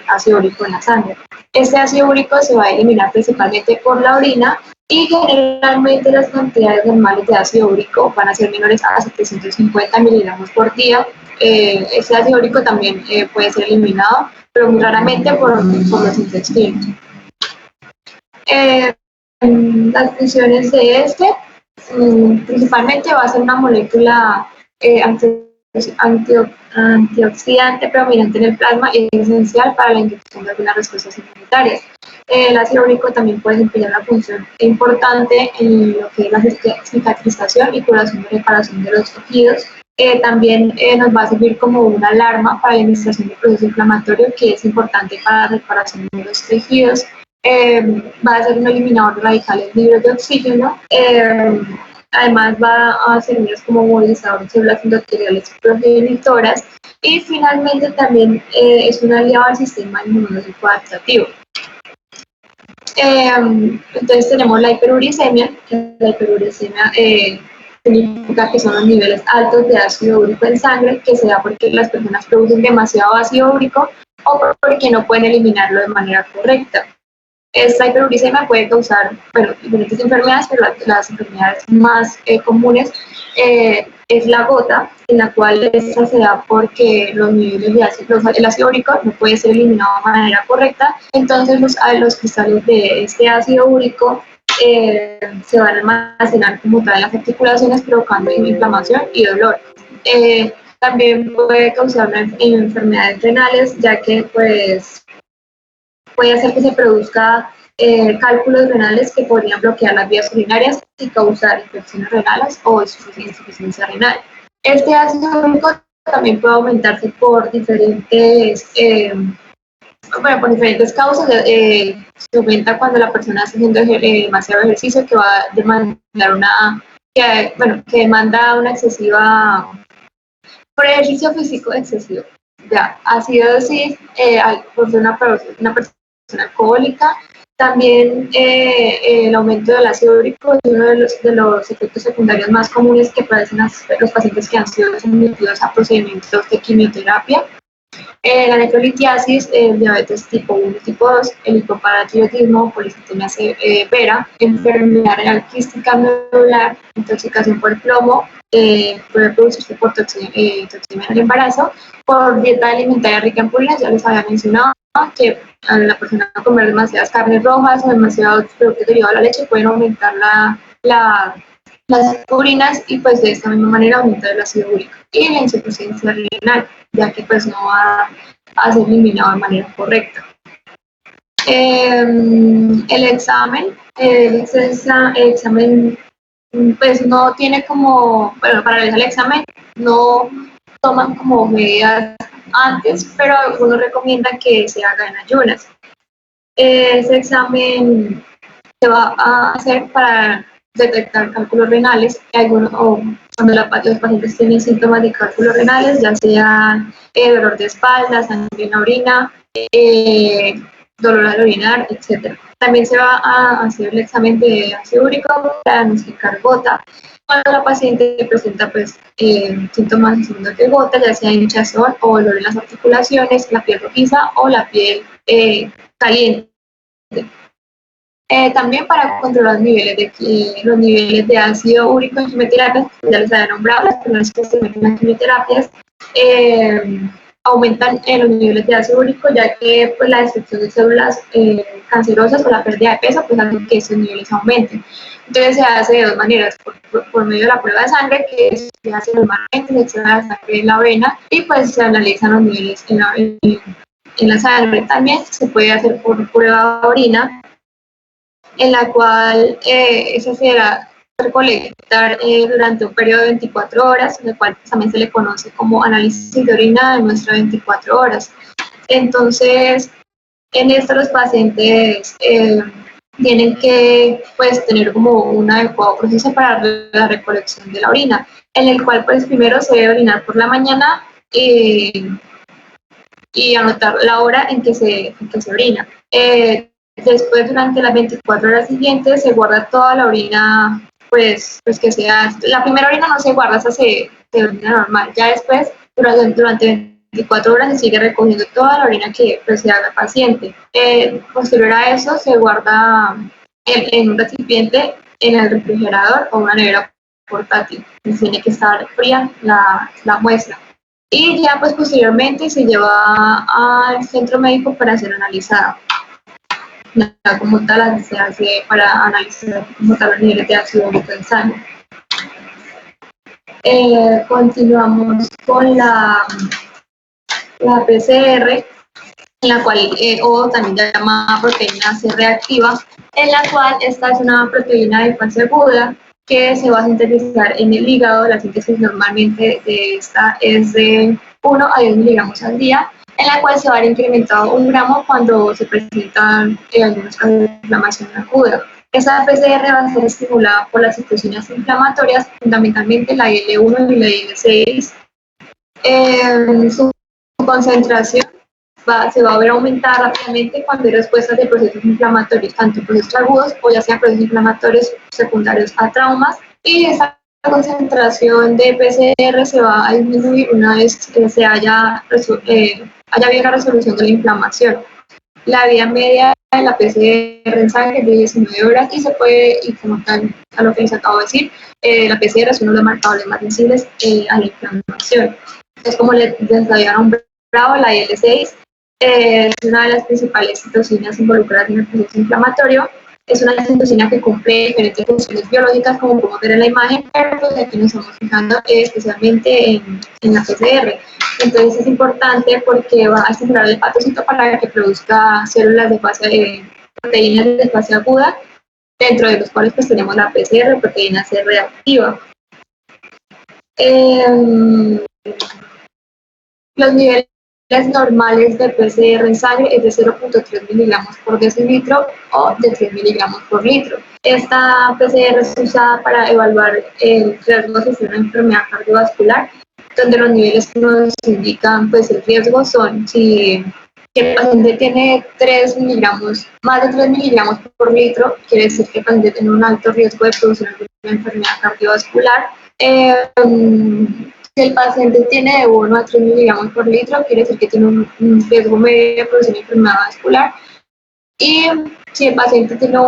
ácido úrico en la sangre. Este ácido úrico se va a eliminar principalmente por la orina, y generalmente las cantidades normales de ácido úrico van a ser menores a 750 miligramos por día. Este ácido úrico también puede ser eliminado, pero muy raramente por los intestinos. Las funciones de este Principalmente va a ser una molécula antioxidante predominante en el plasma y es esencial para la inducción de algunas respuestas inmunitarias. El ácido úrico también puede desempeñar una función importante en lo que es la cicatrización y curación y reparación de los tejidos. También nos va a servir como una alarma para la administración del proceso inflamatorio, que es importante para la reparación de los tejidos. Va a ser un eliminador de radicales libres de oxígeno. Además va a servir como movilizador de células endoteliales progenitoras y finalmente también es un aliado al sistema inmunológico adaptativo. Entonces tenemos la hiperuricemia. La hiperuricemia significa que son los niveles altos de ácido úrico en sangre, que se da porque las personas producen demasiado ácido úrico o porque no pueden eliminarlo de manera correcta. Esta hiperuricemia puede causar diferentes enfermedades, pero las enfermedades más comunes es la gota, en la cual esta se da porque los niveles de el ácido úrico no puede ser eliminado de manera correcta, entonces los cristales de este ácido úrico se van a almacenar como tal en las articulaciones, provocando inflamación y dolor. También puede causar enfermedades renales, ya que pues puede hacer que se produzca cálculos renales que podrían bloquear las vías urinarias y causar infecciones renales o insuficiencia renal. Este ácido úrico también puede aumentarse por diferentes causas. Se aumenta cuando la persona está haciendo demasiado ejercicio, que va a demandar que demanda una excesiva, por ejercicio físico excesivo. Ya, acidosis por ser una persona alcohólica. También el aumento del ácido úrico es uno de los efectos secundarios más comunes que padecen los pacientes que han sido sometidos a procedimientos de quimioterapia. La necrolitiasis, el diabetes tipo 1 y tipo 2, el hipoparatiroidismo, policitemia severa, enfermedad renal quística nodular, intoxicación por plomo, puede producirse por toxemia en el embarazo, por dieta alimentaria rica en purinas. Ya les había mencionado que a la persona comer demasiadas carnes rojas o demasiados productos derivados de la leche pueden aumentar las urinas y pues de esta misma manera aumentar el ácido úrico y la insuficiencia renal, ya que pues no va a ser eliminado de manera correcta. El examen pues no tiene como, bueno, para realizar el examen no toman como medidas antes, pero algunos recomiendan que se haga en ayunas. Ese examen se va a hacer para detectar cálculos renales, o cuando los pacientes tienen síntomas de cálculos renales, ya sea dolor de espalda, sangre en la orina, dolor al orinar, etc. También se va a hacer el examen de ácido úrico para diagnosticar gota. Cuando la paciente presenta síntomas de gota, ya sea hinchazón o dolor en las articulaciones, la piel rojiza o la piel caliente. También para controlar los niveles de ácido úrico en quimioterapias, ya les había nombrado, las personas que se meten en quimioterapias aumentan los niveles de ácido úrico, ya que pues, la destrucción de células cancerosas o la pérdida de peso pues hace que esos niveles aumenten. Entonces se hace de dos maneras, por medio de la prueba de sangre, que se hace normalmente, se extrae la sangre en la vena y pues se analizan los niveles en la sangre. También se puede hacer por prueba de orina, en la cual esa se deberá recolectar durante un periodo de 24 horas, el cual también se le conoce como análisis de orina de muestra 24 horas. Entonces, en esto los pacientes tienen que pues, tener como un adecuado proceso para la recolección de la orina, en el cual pues primero se debe orinar por la mañana y anotar la hora en que se orina. Después, durante las 24 horas siguientes, se guarda toda la orina, pues que sea, la primera orina no se guarda, esa se orina normal. Ya después, durante 24 horas, se sigue recogiendo toda la orina que pues, se haga el paciente. Posterior a eso, se guarda en un recipiente en el refrigerador o una nevera portátil. Tiene que estar fría la muestra. Y ya, pues posteriormente, se lleva al centro médico para ser analizada. como tal se hace para analizar como tal los niveles de ácido úrico en sangre. Continuamos con la PCR, en la cual, o también llamada proteína C reactiva, en la cual esta es una proteína de fase aguda que se va a sintetizar en el hígado. La síntesis normalmente de esta es de 1 a 10 miligramos al día, en la cual se va a ver incrementado 1 gramo cuando se presentan algunas inflamación aguda. Esa PCR va a ser estimulada por las citocinas inflamatorias, fundamentalmente la IL-1 y la IL-6. Su concentración se va a ver aumentada rápidamente cuando hay respuestas de procesos inflamatorios, tanto procesos agudos o ya sean procesos inflamatorios secundarios a traumas, y esa concentración de PCR se va a disminuir una vez se haya habido la resolución de la inflamación. La vida media de la PCR en sangre es de 19 horas y se puede, y como tal, a lo que les acabo de decir, la PCR es uno de los marcadores más sensibles a la inflamación. Es como les había nombrado, la IL-6 es una de las principales citocinas involucradas en el proceso inflamatorio. Es una citocina que cumple diferentes funciones biológicas, como podemos ver en la imagen, pero pues aquí nos estamos fijando especialmente en la PCR. Entonces es importante porque va a estimular el hepatocito para que produzca células de fase, proteínas de fase aguda, dentro de los cuales pues tenemos la PCR, proteína C reactiva. Los niveles normales de PCR en sangre es de 0.3 miligramos por decilitro o de 3 miligramos por litro. Esta PCR es usada para evaluar el riesgo de sufrir una enfermedad cardiovascular, donde los niveles que nos indican pues el riesgo son si el paciente tiene 3 miligramos, más de 3 miligramos por litro, quiere decir que el paciente tiene un alto riesgo de producir una enfermedad cardiovascular. Si el paciente tiene de 1 a 3 miligramos por litro, quiere decir que tiene un riesgo medio de producir una enfermedad vascular. Y si el paciente tiene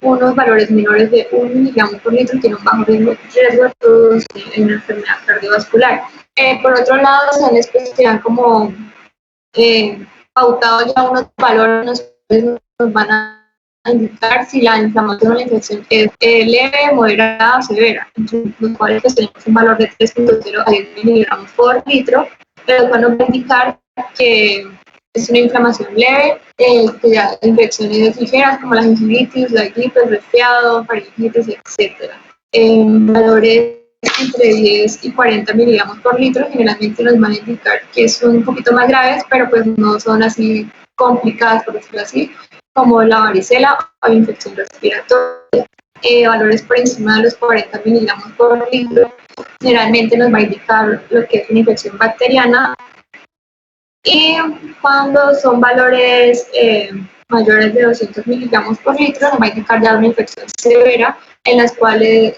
unos valores menores de 1 miligramo por litro, tiene un bajo riesgo de producir una enfermedad cardiovascular. Por otro lado, se han especificado como pautado ya unos valores que nos van a indicar si la inflamación o la infección es leve, moderada o severa, entre los cuales pues, tenemos un valor de 3.0 a 10 miligramos por litro, pero cual nos va a indicar que es una inflamación leve, que ya infecciones ligeras como la gingivitis, la gripe, el resfriado, faringitis, etc. Valores entre 10 y 40 miligramos por litro generalmente nos van a indicar que son un poquito más graves, pero pues no son así complicadas, por decirlo así, como la varicela o la infección respiratoria. Valores por encima de los 40 miligramos por litro generalmente nos va a indicar lo que es una infección bacteriana, y cuando son valores mayores de 200 miligramos por litro nos va a indicar ya una infección severa, en las cuales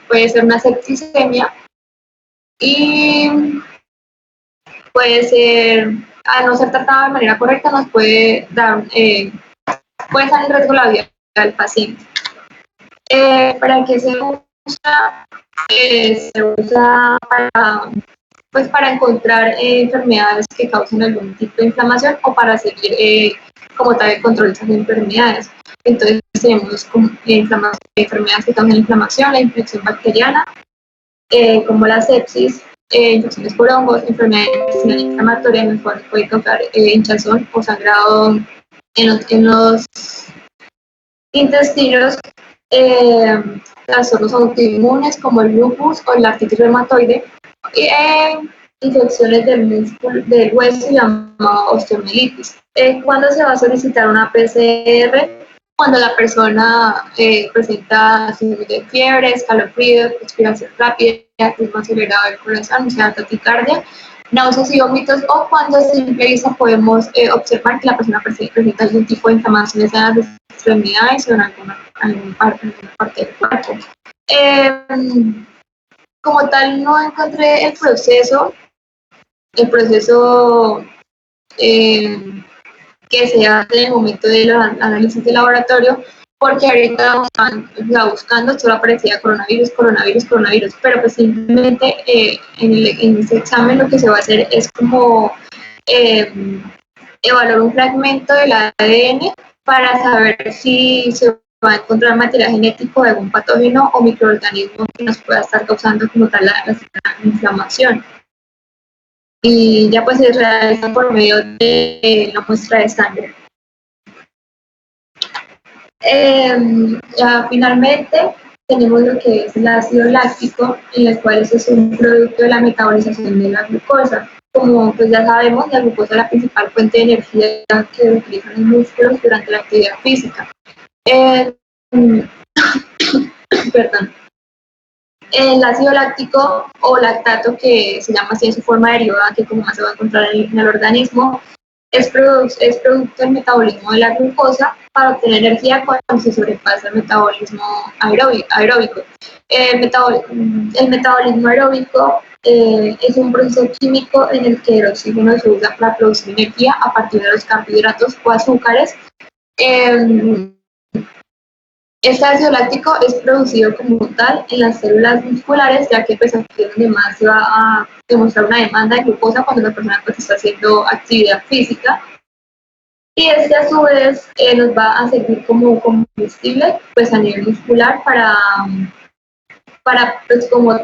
puede ser una septicemia y puede ser, al no ser tratada de manera correcta, nos puede dar, puede estar en riesgo la vida del paciente. ¿Para qué se usa? Se usa para encontrar enfermedades que causen algún tipo de inflamación o para seguir como tal el control de esas enfermedades. Entonces tenemos enfermedades que causan inflamación, la infección bacteriana, como la sepsis, infecciones por hongos, enfermedades inflamatorias en las cuales puede causar hinchazón o sangrado en los intestinos, trastornos autoinmunes como el lupus o la artritis reumatoide, y infecciones del músculo del hueso llamado osteomielitis. ¿Cuándo se va a solicitar una PCR? Cuando la persona presenta signos de fiebre, escalofríos, respiración rápida, ritmo acelerado del corazón, o sea, taquicardia, náuseas y vómitos, o cuando a simple vista podemos observar que la persona presenta algún tipo de inflamaciones en las extremidades o en alguna parte del cuerpo. Como tal, no encontré el proceso que se hace en el momento del análisis de laboratorio, porque ahorita buscando solo aparecía coronavirus, pero pues simplemente en este examen lo que se va a hacer es como evaluar un fragmento del ADN para saber si se va a encontrar material genético de algún patógeno o microorganismo que nos pueda estar causando como tal la inflamación. Y ya pues se realiza por medio de la muestra de sangre. Ya finalmente tenemos lo que es el ácido láctico, en el cual es un producto de la metabolización de la glucosa. Como pues ya sabemos, la glucosa es la principal fuente de energía que utilizan los músculos durante la actividad física. Perdón. El ácido láctico o lactato, que se llama así en su forma derivada, que como más se va a encontrar en el organismo, es producto del metabolismo de la glucosa para obtener energía cuando se sobrepasa el metabolismo aeróbico. El metabolismo aeróbico es un proceso químico en el que el oxígeno se usa para producir energía a partir de los carbohidratos o azúcares. Este ácido láctico es producido como tal en las células musculares, ya que pues aquí es donde más se va a demostrar una demanda de glucosa cuando la persona pues está haciendo actividad física. Y este a su vez nos va a servir como combustible pues a nivel muscular para pues como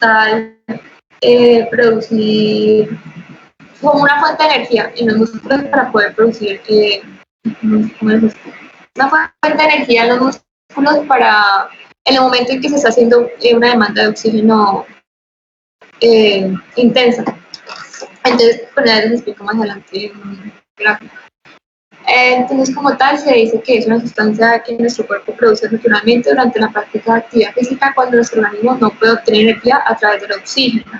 tal producir como una fuente de energía en los músculos para poder producir una fuente de energía en los músculos para en el momento en que se está haciendo una demanda de oxígeno intensa. Entonces, pues ya les explico más adelante en un gráfico. Entonces, como tal, se dice que es una sustancia que nuestro cuerpo produce naturalmente durante la práctica de actividad física cuando nuestro organismo no puede obtener energía a través del oxígeno.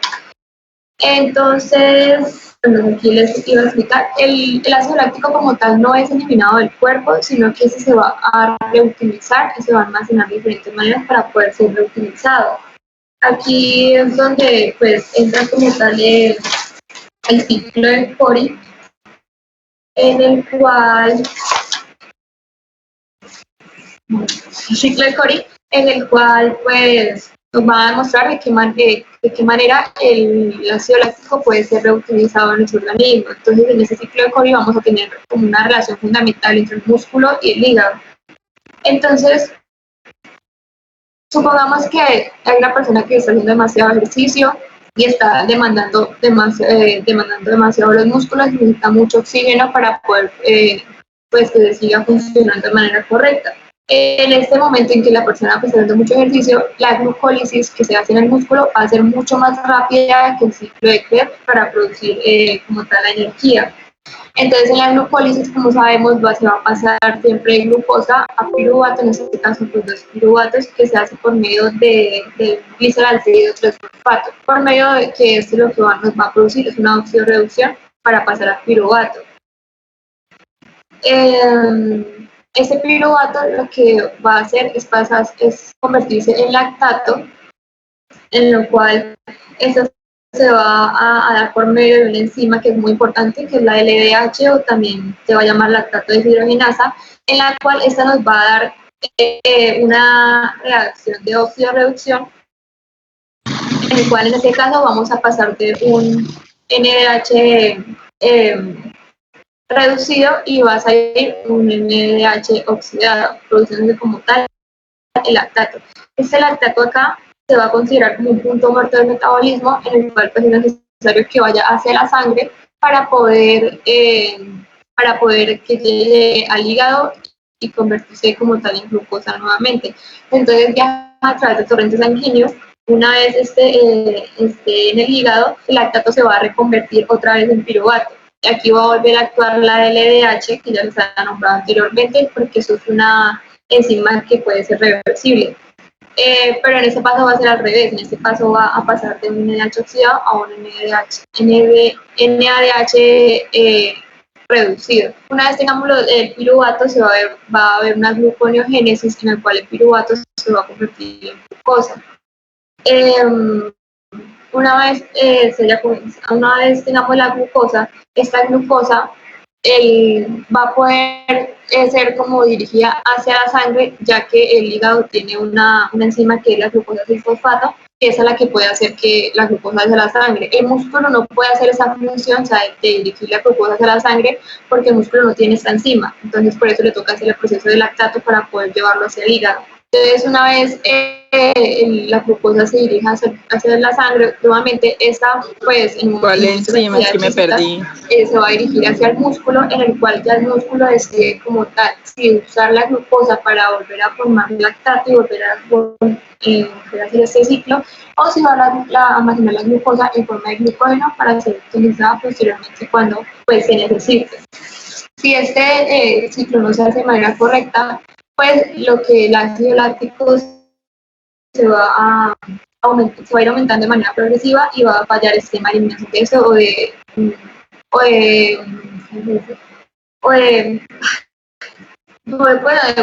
Entonces, bueno, aquí les iba a explicar, el ácido láctico como tal no es eliminado del cuerpo, sino que ese se va a reutilizar y se va a almacenar de diferentes maneras para poder ser reutilizado. Aquí es donde pues entra como tal el ciclo de Cori, en el cual pues nos va a demostrar de qué manera el ácido láctico puede ser reutilizado en nuestro organismo. Entonces, en ese ciclo de Cori vamos a tener como una relación fundamental entre el músculo y el hígado. Entonces, supongamos que hay una persona que está haciendo demasiado ejercicio y está demandando demasiado los músculos y necesita mucho oxígeno para poder pues que siga funcionando de manera correcta. En este momento en que la persona pues, está haciendo mucho ejercicio, la glucólisis que se hace en el músculo va a ser mucho más rápida que el ciclo de Krebs para producir como tal la energía. Entonces, en la glucólisis, como sabemos, se va a pasar siempre de glucosa a piruvato, en este caso, pues los piruvatos, que se hace por medio de gliceraldehído 3-fosfato, por medio de que esto lo que nos va a producir es una oxidorreducción para pasar a piruvato. Este piruvato lo que va a hacer es convertirse en lactato, en lo cual eso se va a dar por medio de una enzima que es muy importante, que es la LDH, o también se va a llamar lactato deshidrogenasa, en la cual esta nos va a dar una reacción de oxidorreducción, en el cual en este caso vamos a pasar de un NADH reducido y va a salir un NADH oxidado, produciéndose como tal el lactato. Este lactato acá se va a considerar como un punto muerto del metabolismo, en el cual pues, es necesario que vaya hacia la sangre para poder que llegue al hígado y convertirse como tal en glucosa nuevamente. Entonces ya a través de torrentes sanguíneos, una vez esté en el hígado, el lactato se va a reconvertir otra vez en piruvato. Y aquí va a volver a actuar la LDH, que ya les había nombrado anteriormente, porque eso es una enzima que puede ser reversible. Pero en este paso va a ser al revés, en este paso va a pasar de un NADH oxidado a un NADH reducido. Una vez tengamos el piruvato, va a haber una gluconeogénesis en la cual el piruvato se va a convertir en glucosa. Una vez tengamos la glucosa, esta glucosa va a poder ser como dirigida hacia la sangre, ya que el hígado tiene una enzima que es la glucosa 6-fosfato, que esa es la que puede hacer que la glucosa hacia la sangre. El músculo no puede hacer esa función, o sea, de dirigir la glucosa hacia la sangre, porque el músculo no tiene esta enzima. Entonces, por eso le toca hacer el proceso de lactato para poder llevarlo hacia el hígado. Entonces, una vez la glucosa se dirige hacia la sangre, nuevamente esta, pues, en ¿Cuál muchas enzima? Es que me actividades perdí. físicas, se va a dirigir hacia el músculo, en el cual ya el músculo decide como tal, si usar la glucosa para volver a formar lactato y volver a hacer este ciclo, o si va a almacenar la glucosa en forma de glucógeno para ser utilizada posteriormente cuando pues, se necesite. Si este ciclo no se hace de manera correcta, pues lo que el ácido láctico se va a ir aumentando de manera progresiva y va a fallar el sistema de eliminación de eso de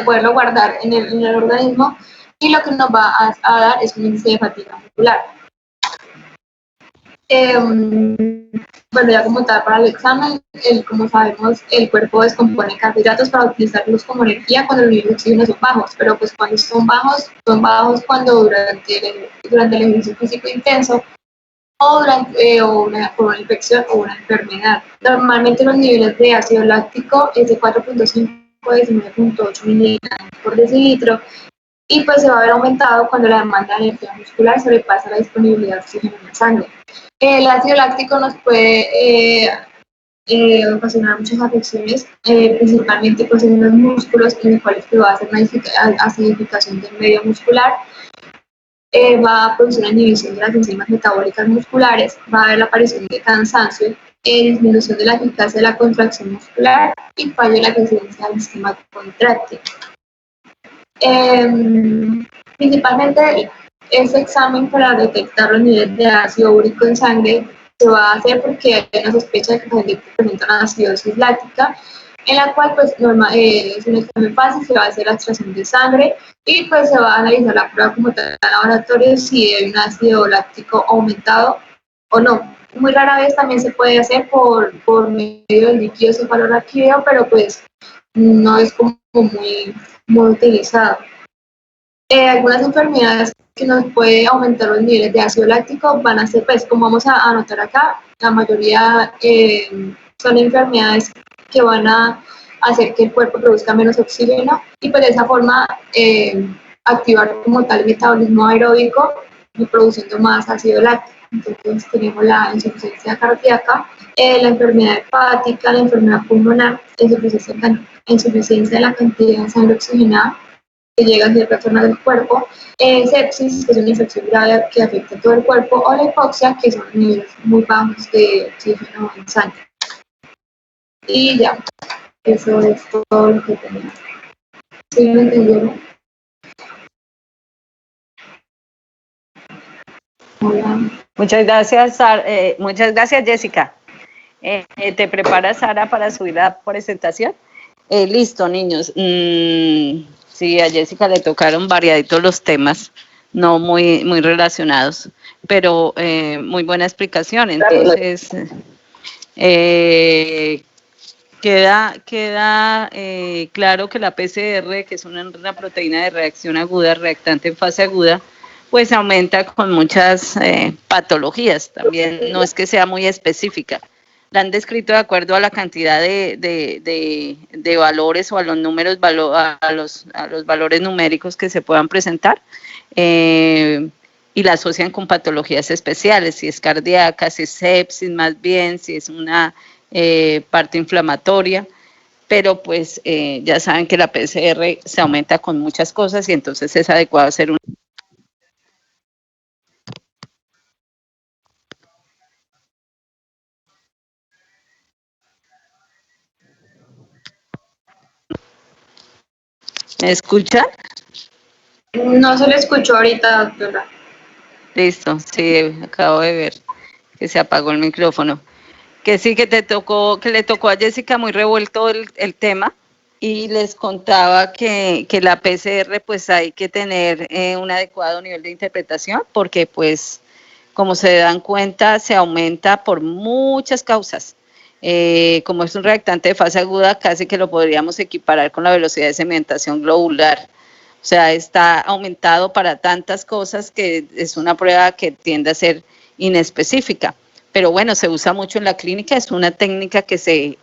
poderlo guardar en el organismo, y lo que nos va a dar es un índice de fatiga muscular. Bueno, ya como tal para el examen, como sabemos, el cuerpo descompone carbohidratos para utilizarlos como energía cuando los niveles de oxígeno son bajos, pero pues cuando son bajos cuando durante el ejercicio físico intenso o por una infección o una enfermedad. Normalmente los niveles de ácido láctico es de 4.5 a 19.8 miligramos por decilitro, y pues se va a ver aumentado cuando la demanda de energía muscular sobrepasa la disponibilidad de oxígeno en la sangre. El ácido láctico nos puede ocasionar muchas afecciones, principalmente pues, en los músculos, en los cuales va a hacer una acidificación del medio muscular, va a producir una inhibición de las enzimas metabólicas musculares, va a haber la aparición de cansancio, disminución de la eficacia de la contracción muscular y fallo en la creencia del sistema contráctil. Principalmente ese examen para detectar los niveles de ácido úrico en sangre se va a hacer porque hay una sospecha de que el paciente presenta una acidosis láctica, en la cual pues es un examen fácil, se va a hacer la extracción de sangre y pues se va a analizar la prueba como tal en laboratorio si hay un ácido láctico aumentado o no. Muy rara vez también se puede hacer por medio del líquido cefalorraquídeo, pero pues no es como muy utilizado. Algunas enfermedades que nos puede aumentar los niveles de ácido láctico van a ser, pues, como vamos a anotar acá, la mayoría son enfermedades que van a hacer que el cuerpo produzca menos oxígeno y pues de esa forma activar como tal el metabolismo aeróbico y produciendo más ácido láctico. Entonces tenemos la insuficiencia cardíaca, la enfermedad hepática, la enfermedad pulmonar, insuficiencia de la cantidad de sangre oxigenada que llega a ciertas zonas del cuerpo, sepsis, que es una infección grave que afecta a todo el cuerpo, o la hipoxia, que son niveles muy bajos de oxígeno en sangre. Y ya, eso es todo lo que tenía. ¿Sí lo entendieron? Hola. Muchas gracias, Jessica. ¿Te preparas, Sara, para subir la presentación? Listo, niños. Sí, a Jessica le tocaron variaditos los temas, no muy relacionados, pero muy buena explicación. Entonces, queda claro que la PCR, que es una proteína de reacción aguda, reactante en fase aguda, pues aumenta con muchas patologías. También no es que sea muy específica. La han descrito de acuerdo a la cantidad de valores o a los números, a los valores numéricos que se puedan presentar, y la asocian con patologías especiales, si es cardíaca, si es sepsis más bien, si es una parte inflamatoria, pero pues ya saben que la PCR se aumenta con muchas cosas y entonces es adecuado hacer un... ¿Me escuchan? No se le escuchó ahorita, doctora. Listo, sí, acabo de ver que se apagó el micrófono. Que sí, que le tocó a Jessica muy revuelto el tema, y les contaba que la PCR pues hay que tener un adecuado nivel de interpretación, porque pues como se dan cuenta se aumenta por muchas causas. Como es un reactante de fase aguda, casi que lo podríamos equiparar con la velocidad de sedimentación globular. O sea, está aumentado para tantas cosas que es una prueba que tiende a ser inespecífica. Pero bueno, se usa mucho en la clínica, es una técnica que se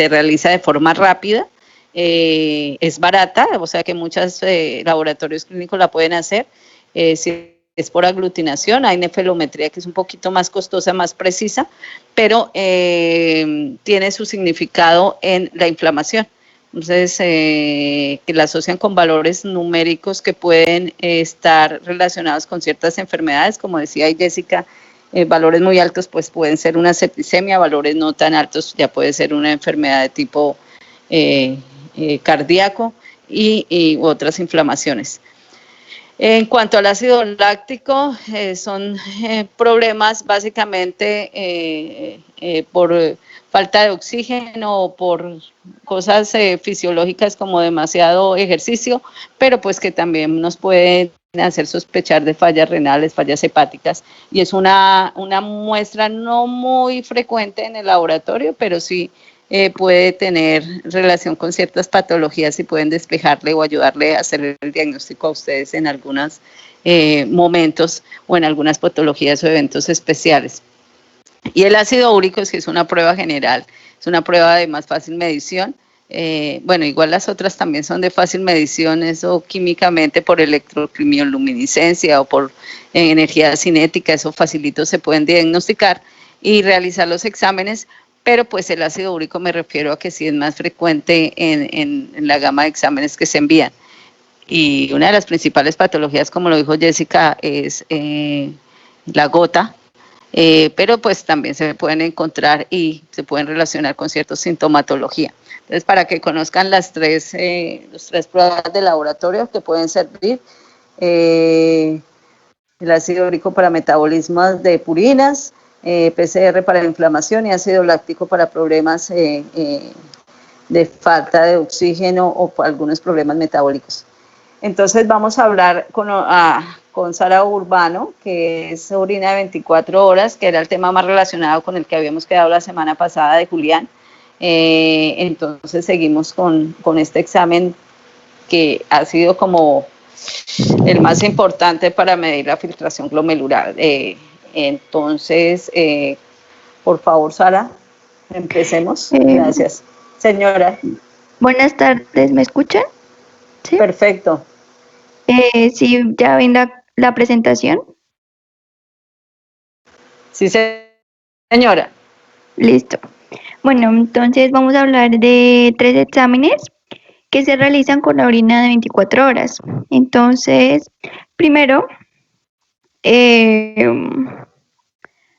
realiza de forma rápida, es barata, o sea que muchos laboratorios clínicos la pueden hacer. Si es por aglutinación, hay nefelometría que es un poquito más costosa, más precisa, pero tiene su significado en la inflamación. Entonces, que la asocian con valores numéricos que pueden estar relacionados con ciertas enfermedades, como decía Jessica, valores muy altos pues pueden ser una septicemia, valores no tan altos ya puede ser una enfermedad de tipo cardíaco y otras inflamaciones. En cuanto al ácido láctico, son problemas básicamente por falta de oxígeno o por cosas fisiológicas como demasiado ejercicio, pero pues que también nos pueden hacer sospechar de fallas renales, fallas hepáticas, y es una muestra no muy frecuente en el laboratorio, pero sí puede tener relación con ciertas patologías y pueden despejarle o ayudarle a hacer el diagnóstico a ustedes en algunos momentos o en algunas patologías o eventos especiales. Y el ácido úrico es que es una prueba general, es una prueba de más fácil medición. Bueno, igual las otras también son de fácil medición, eso químicamente por electrocrimioluminiscencia o por energía cinética, eso facilito se pueden diagnosticar y realizar los exámenes, pero pues el ácido úrico me refiero a que sí es más frecuente en la gama de exámenes que se envían. Y una de las principales patologías, como lo dijo Jessica, es la gota, pero pues también se pueden encontrar y se pueden relacionar con cierta sintomatología. Entonces, para que conozcan las tres pruebas de laboratorio que pueden servir, el ácido úrico para metabolismo de purinas, PCR para inflamación y ácido láctico para problemas de falta de oxígeno o por algunos problemas metabólicos. Entonces vamos a hablar con Sara Urbano, que es orina de 24 horas, que era el tema más relacionado con el que habíamos quedado la semana pasada de Julián. Entonces seguimos con este examen que ha sido como el más importante para medir la filtración glomerular. Entonces, por favor, Sara, empecemos. Gracias. Señora. Buenas tardes, ¿me escuchan? ¿Sí? Perfecto. Sí, ya ven la presentación. Sí, señora. Listo. Bueno, entonces vamos a hablar de 3 exámenes que se realizan con la orina de 24 horas. Entonces, primero,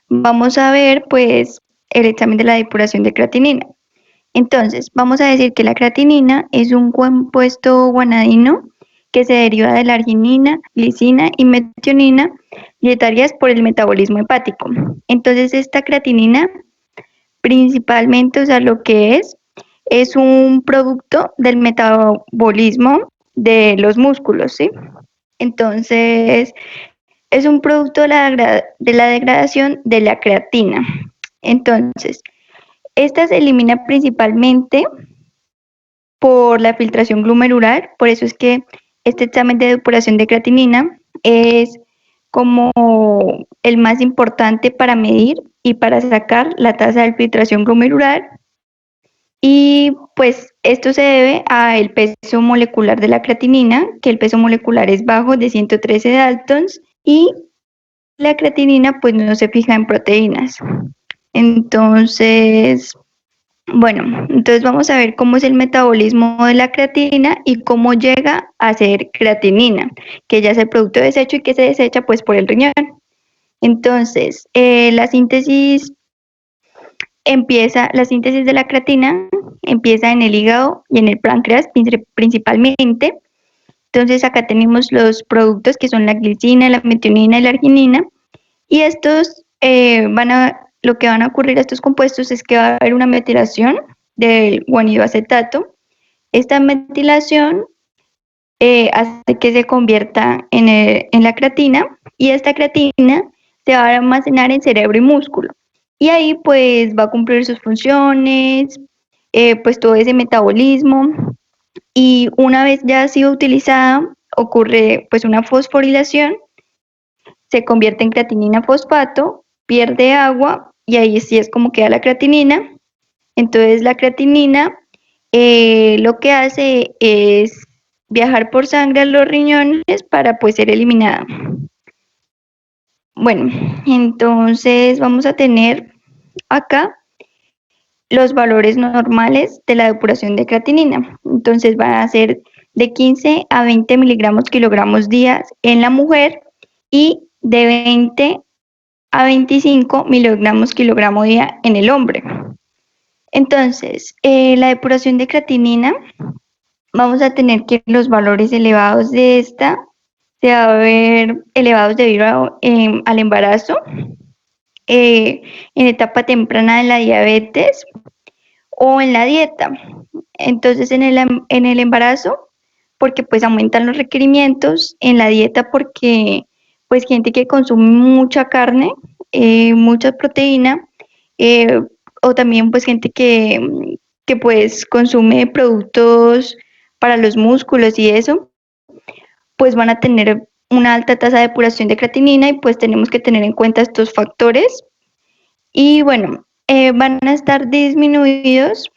vamos a ver pues el examen de la depuración de creatinina. Entonces, vamos a decir que la creatinina es un compuesto guanidino que se deriva de la arginina, glicina y metionina dietarias por el metabolismo hepático. Entonces, esta creatinina, principalmente, o sea, lo que es un producto del metabolismo de los músculos, ¿sí? Entonces, es un producto de la degradación de la creatina. Entonces, esta se elimina principalmente por la filtración glomerular, por eso es que este examen de depuración de creatinina es como el más importante para medir y para sacar la tasa de filtración glomerular. Y pues esto se debe al peso molecular de la creatinina, que el peso molecular es bajo, de 113 daltons, y la creatinina pues no se fija en proteínas. Entonces, bueno, entonces vamos a ver cómo es el metabolismo de la creatina y cómo llega a ser creatinina, que ya es el producto de desecho y que se desecha pues por el riñón. Entonces, la síntesis de la creatina empieza en el hígado y en el páncreas principalmente. Entonces acá tenemos los productos que son la glicina, la metionina y la arginina, y estos lo que van a ocurrir a estos compuestos es que va a haber una metilación del guanidoacetato. Esta metilación hace que se convierta en la creatina, y esta creatina se va a almacenar en cerebro y músculo. Y ahí pues va a cumplir sus funciones, pues todo ese metabolismo. y una vez ya ha sido utilizada, ocurre pues una fosforilación, se convierte en creatinina fosfato, pierde agua y ahí sí es como queda la creatinina. Entonces la creatinina lo que hace es viajar por sangre a los riñones para pues ser eliminada. Bueno, entonces vamos a tener acá los valores normales de la depuración de creatinina. Entonces van a ser de 15 a 20 miligramos kilogramos días en la mujer y de 20 a 25 miligramos kilogramo día en el hombre. Entonces, la depuración de creatinina, vamos a tener que los valores elevados de esta se va a ver elevados debido al embarazo, en etapa temprana de la diabetes o en la dieta. Entonces, en el embarazo, porque pues aumentan los requerimientos, en la dieta porque pues gente que consume mucha carne, mucha proteína, o también pues gente que pues consume productos para los músculos y eso, pues van a tener una alta tasa de depuración de creatinina y pues tenemos que tener en cuenta estos factores. Y bueno, van a estar disminuidos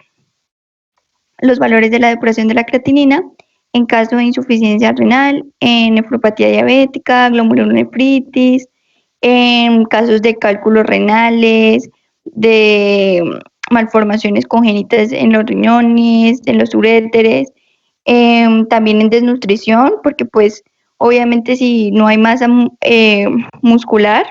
los valores de la depuración de la creatinina en caso de insuficiencia renal, en nefropatía diabética, glomurulonefritis, en casos de cálculos renales, de malformaciones congénitas en los riñones, en los uréteres, también en desnutrición, porque pues obviamente si no hay masa muscular,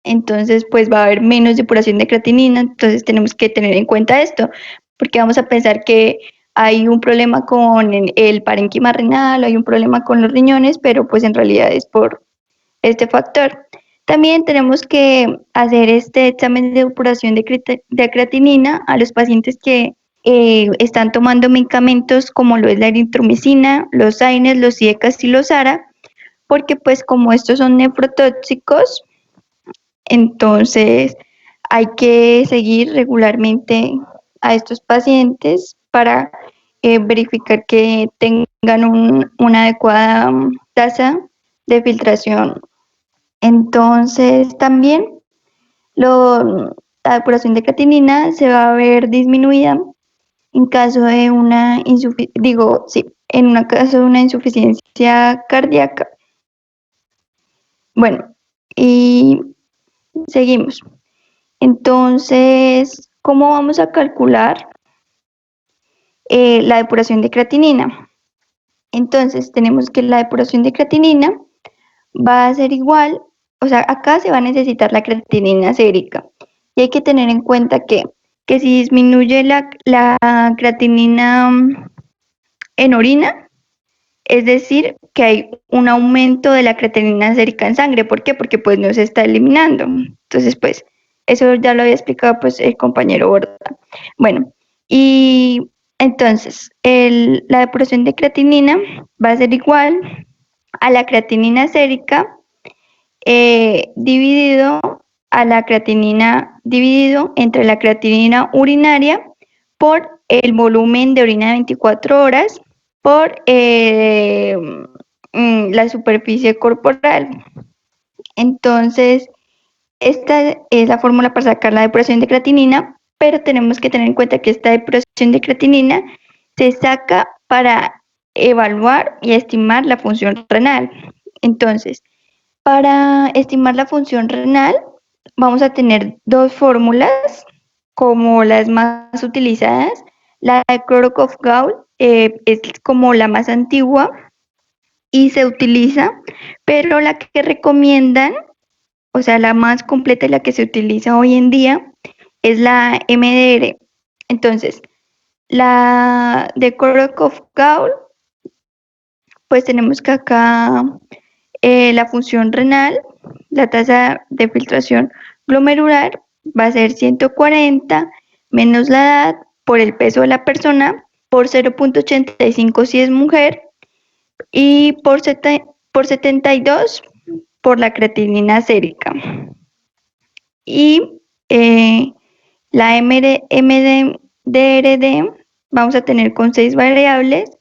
entonces pues va a haber menos depuración de creatinina, entonces tenemos que tener en cuenta esto, porque vamos a pensar que hay un problema con el parénquima renal, hay un problema con los riñones, pero pues en realidad es por este factor. También tenemos que hacer este examen de depuración de creatinina a los pacientes que están tomando medicamentos como lo es la eritromicina, los AINES, los IECAS y los ARA, porque pues como estos son nefrotóxicos, entonces hay que seguir regularmente a estos pacientes para verificar que tengan una adecuada tasa de filtración. Entonces también la depuración de creatinina se va a ver disminuida en caso de caso de una insuficiencia cardíaca. Bueno, y seguimos. Entonces, ¿cómo vamos a calcular la depuración de creatinina? Entonces, tenemos que la depuración de creatinina va a ser igual, o sea, acá se va a necesitar la creatinina sérica. Y hay que tener en cuenta que si disminuye la creatinina en orina, es decir, que hay un aumento de la creatinina sérica en sangre. ¿Por qué? Porque pues no se está eliminando. Entonces, pues, eso ya lo había explicado pues el compañero Borda. Bueno, y entonces, la depuración de creatinina va a ser igual a la creatinina sérica dividido a la creatinina dividido entre la creatinina urinaria por el volumen de orina de 24 horas por la superficie corporal. Entonces, esta es la fórmula para sacar la depuración de creatinina, pero tenemos que tener en cuenta que esta depuración de creatinina se saca para evaluar y estimar la función renal. Entonces, para estimar la función renal, vamos a tener dos fórmulas como las más utilizadas. La de Korokov-Gaul es como la más antigua y se utiliza, pero la que recomiendan, o sea, la más completa y la que se utiliza hoy en día, es la MDR. Entonces, la de Korokov-Gaul, pues tenemos que acá la función renal, la tasa de filtración glomerular va a ser 140 menos la edad por el peso de la persona por 0.85 si es mujer y por 72 por la creatinina sérica. Y la MDRD vamos a tener con 6 variables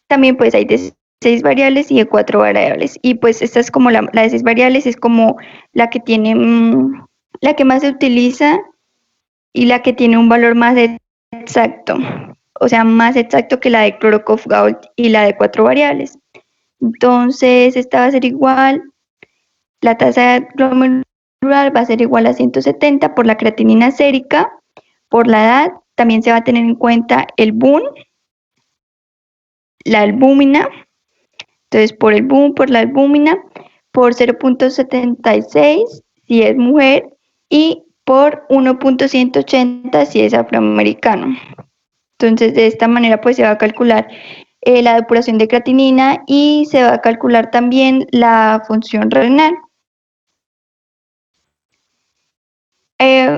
también pues hay de 6 variables y de 4 variables. Y pues esta es como la de 6 variables, es como la que tiene, la que más se utiliza y la que tiene un valor más exacto, o sea, más exacto que la de Clorokov-Gault y la de 4 variables. Entonces, esta va a ser igual, la tasa glomerular va a ser igual a 170 por la creatinina sérica, por la edad, también se va a tener en cuenta el BUN, la albúmina, entonces por el BUN, por la albúmina, por 0.76 si es mujer y por 1.180 si es afroamericano. Entonces, de esta manera pues se va a calcular la depuración de creatinina y se va a calcular también la función renal.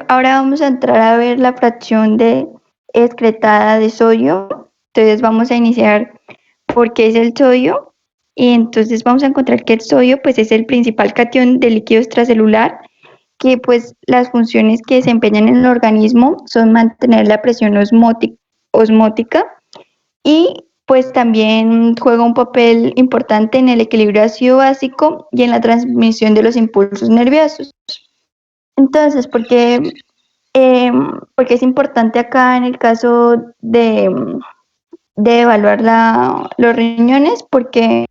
Ahora vamos a entrar a ver la fracción de excretada de sodio. Entonces vamos a iniciar por qué es el sodio. Y entonces vamos a encontrar que el sodio pues es el principal catión del líquido extracelular, que pues las funciones que desempeñan en el organismo son mantener la presión osmótica y pues también juega un papel importante en el equilibrio ácido básico y en la transmisión de los impulsos nerviosos. Entonces, ¿por qué es importante acá en el caso de evaluar los riñones? Porque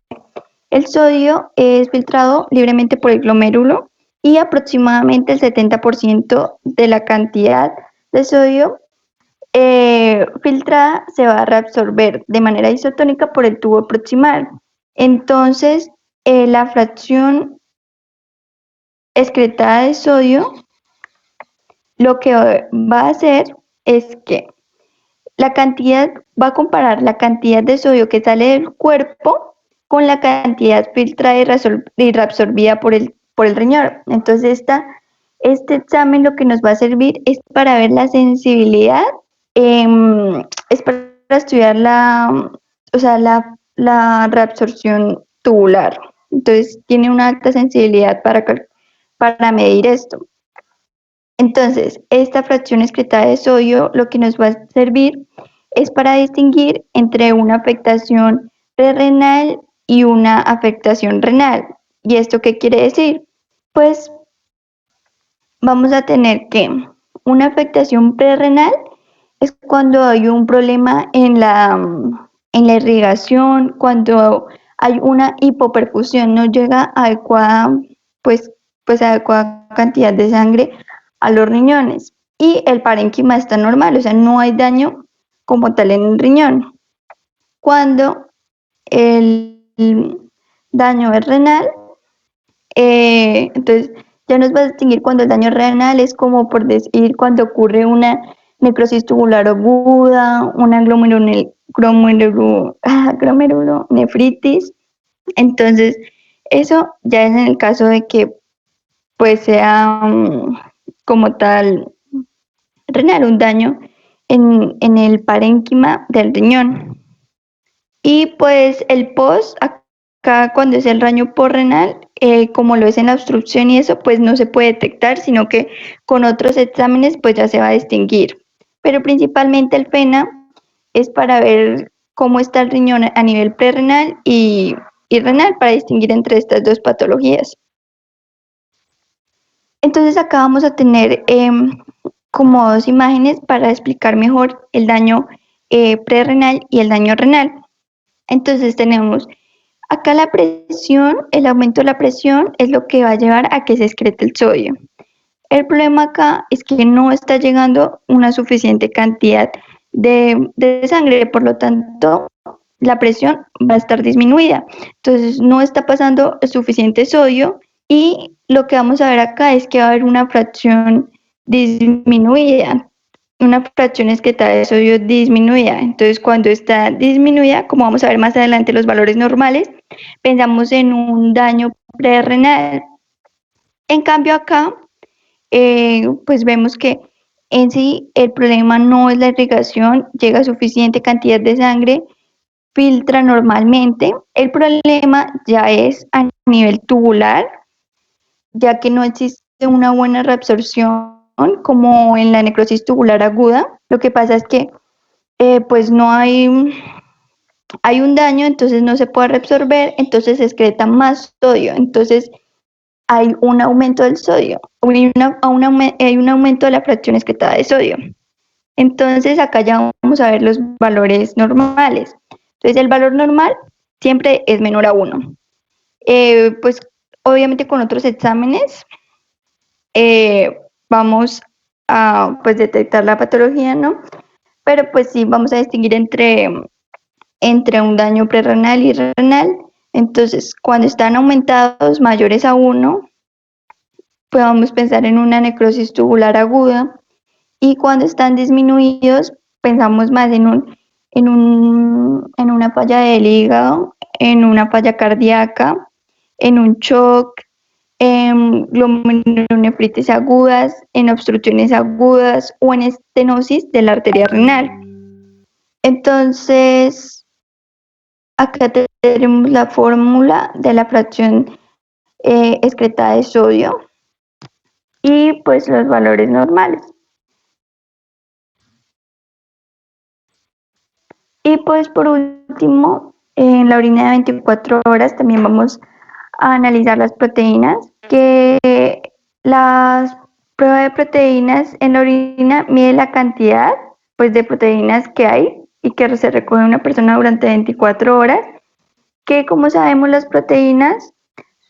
el sodio es filtrado libremente por el glomérulo y aproximadamente el 70% de la cantidad de sodio filtrada se va a reabsorber de manera isotónica por el tubo proximal. Entonces, la fracción excretada de sodio lo que va a hacer es que va a comparar la cantidad de sodio que sale del cuerpo con la cantidad filtrada y reabsorbida por el riñón. Entonces, este examen lo que nos va a servir es para ver la sensibilidad, es para estudiar la reabsorción tubular. Entonces, tiene una alta sensibilidad para medir esto. Entonces, esta fracción excretada de sodio lo que nos va a servir es para distinguir entre una afectación prerrenal y una afectación renal. ¿Y esto qué quiere decir? Pues vamos a tener que una afectación prerrenal es cuando hay un problema en la irrigación, cuando hay una hipoperfusión, no llega adecuada, pues adecuada cantidad de sangre a los riñones y el parénquima está normal, o sea, no hay daño como tal en el riñón. Cuando el daño es renal, entonces ya nos va a distinguir cuando el daño renal es como por decir cuando ocurre una necrosis tubular aguda, una glomerulonefritis. Entonces, eso ya es en el caso de que pues sea como tal renal, un daño en el parénquima del riñón. Y pues el POS, acá cuando es el daño porrenal, como lo es en la obstrucción y eso, pues no se puede detectar, sino que con otros exámenes pues ya se va a distinguir. Pero principalmente el FENA es para ver cómo está el riñón a nivel prerrenal y renal, para distinguir entre estas dos patologías. Entonces acá vamos a tener como dos imágenes para explicar mejor el daño prerrenal y el daño renal. Entonces tenemos acá la presión, el aumento de la presión es lo que va a llevar a que se excrete el sodio. El problema acá es que no está llegando una suficiente cantidad de sangre, por lo tanto la presión va a estar disminuida. Entonces no está pasando suficiente sodio y lo que vamos a ver acá es que va a haber una fracción disminuida, una fracción excretada de sodio disminuida. Entonces, cuando está disminuida, como vamos a ver más adelante los valores normales, pensamos en un daño prerrenal. En cambio acá, pues vemos que en sí el problema no es la irrigación, llega suficiente cantidad de sangre, filtra normalmente. El problema ya es a nivel tubular, ya que no existe una buena reabsorción como en la necrosis tubular aguda. Lo que pasa es que pues no hay hay un daño, entonces no se puede reabsorber, entonces se excreta más sodio, entonces hay un aumento del sodio, hay un aumento de la fracción excretada de sodio. Entonces acá ya vamos a ver los valores normales. Entonces el valor normal siempre es menor a 1. Pues obviamente con otros exámenes vamos a pues detectar la patología, ¿no? Pero pues sí vamos a distinguir entre un daño prerrenal y renal. Entonces cuando están aumentados mayores a 1, podemos pensar en una necrosis tubular aguda, y cuando están disminuidos pensamos más en una falla del hígado, en una falla cardíaca, en un shock, en glomerulonefritis agudas, en obstrucciones agudas o en estenosis de la arteria renal. Entonces, acá tenemos la fórmula de la fracción excretada de sodio y pues los valores normales. Y pues por último, en la orina de 24 horas también vamos a analizar las proteínas, que las pruebas de proteínas en la orina mide la cantidad pues de proteínas que hay y que se recoge en una persona durante 24 horas, que como sabemos las proteínas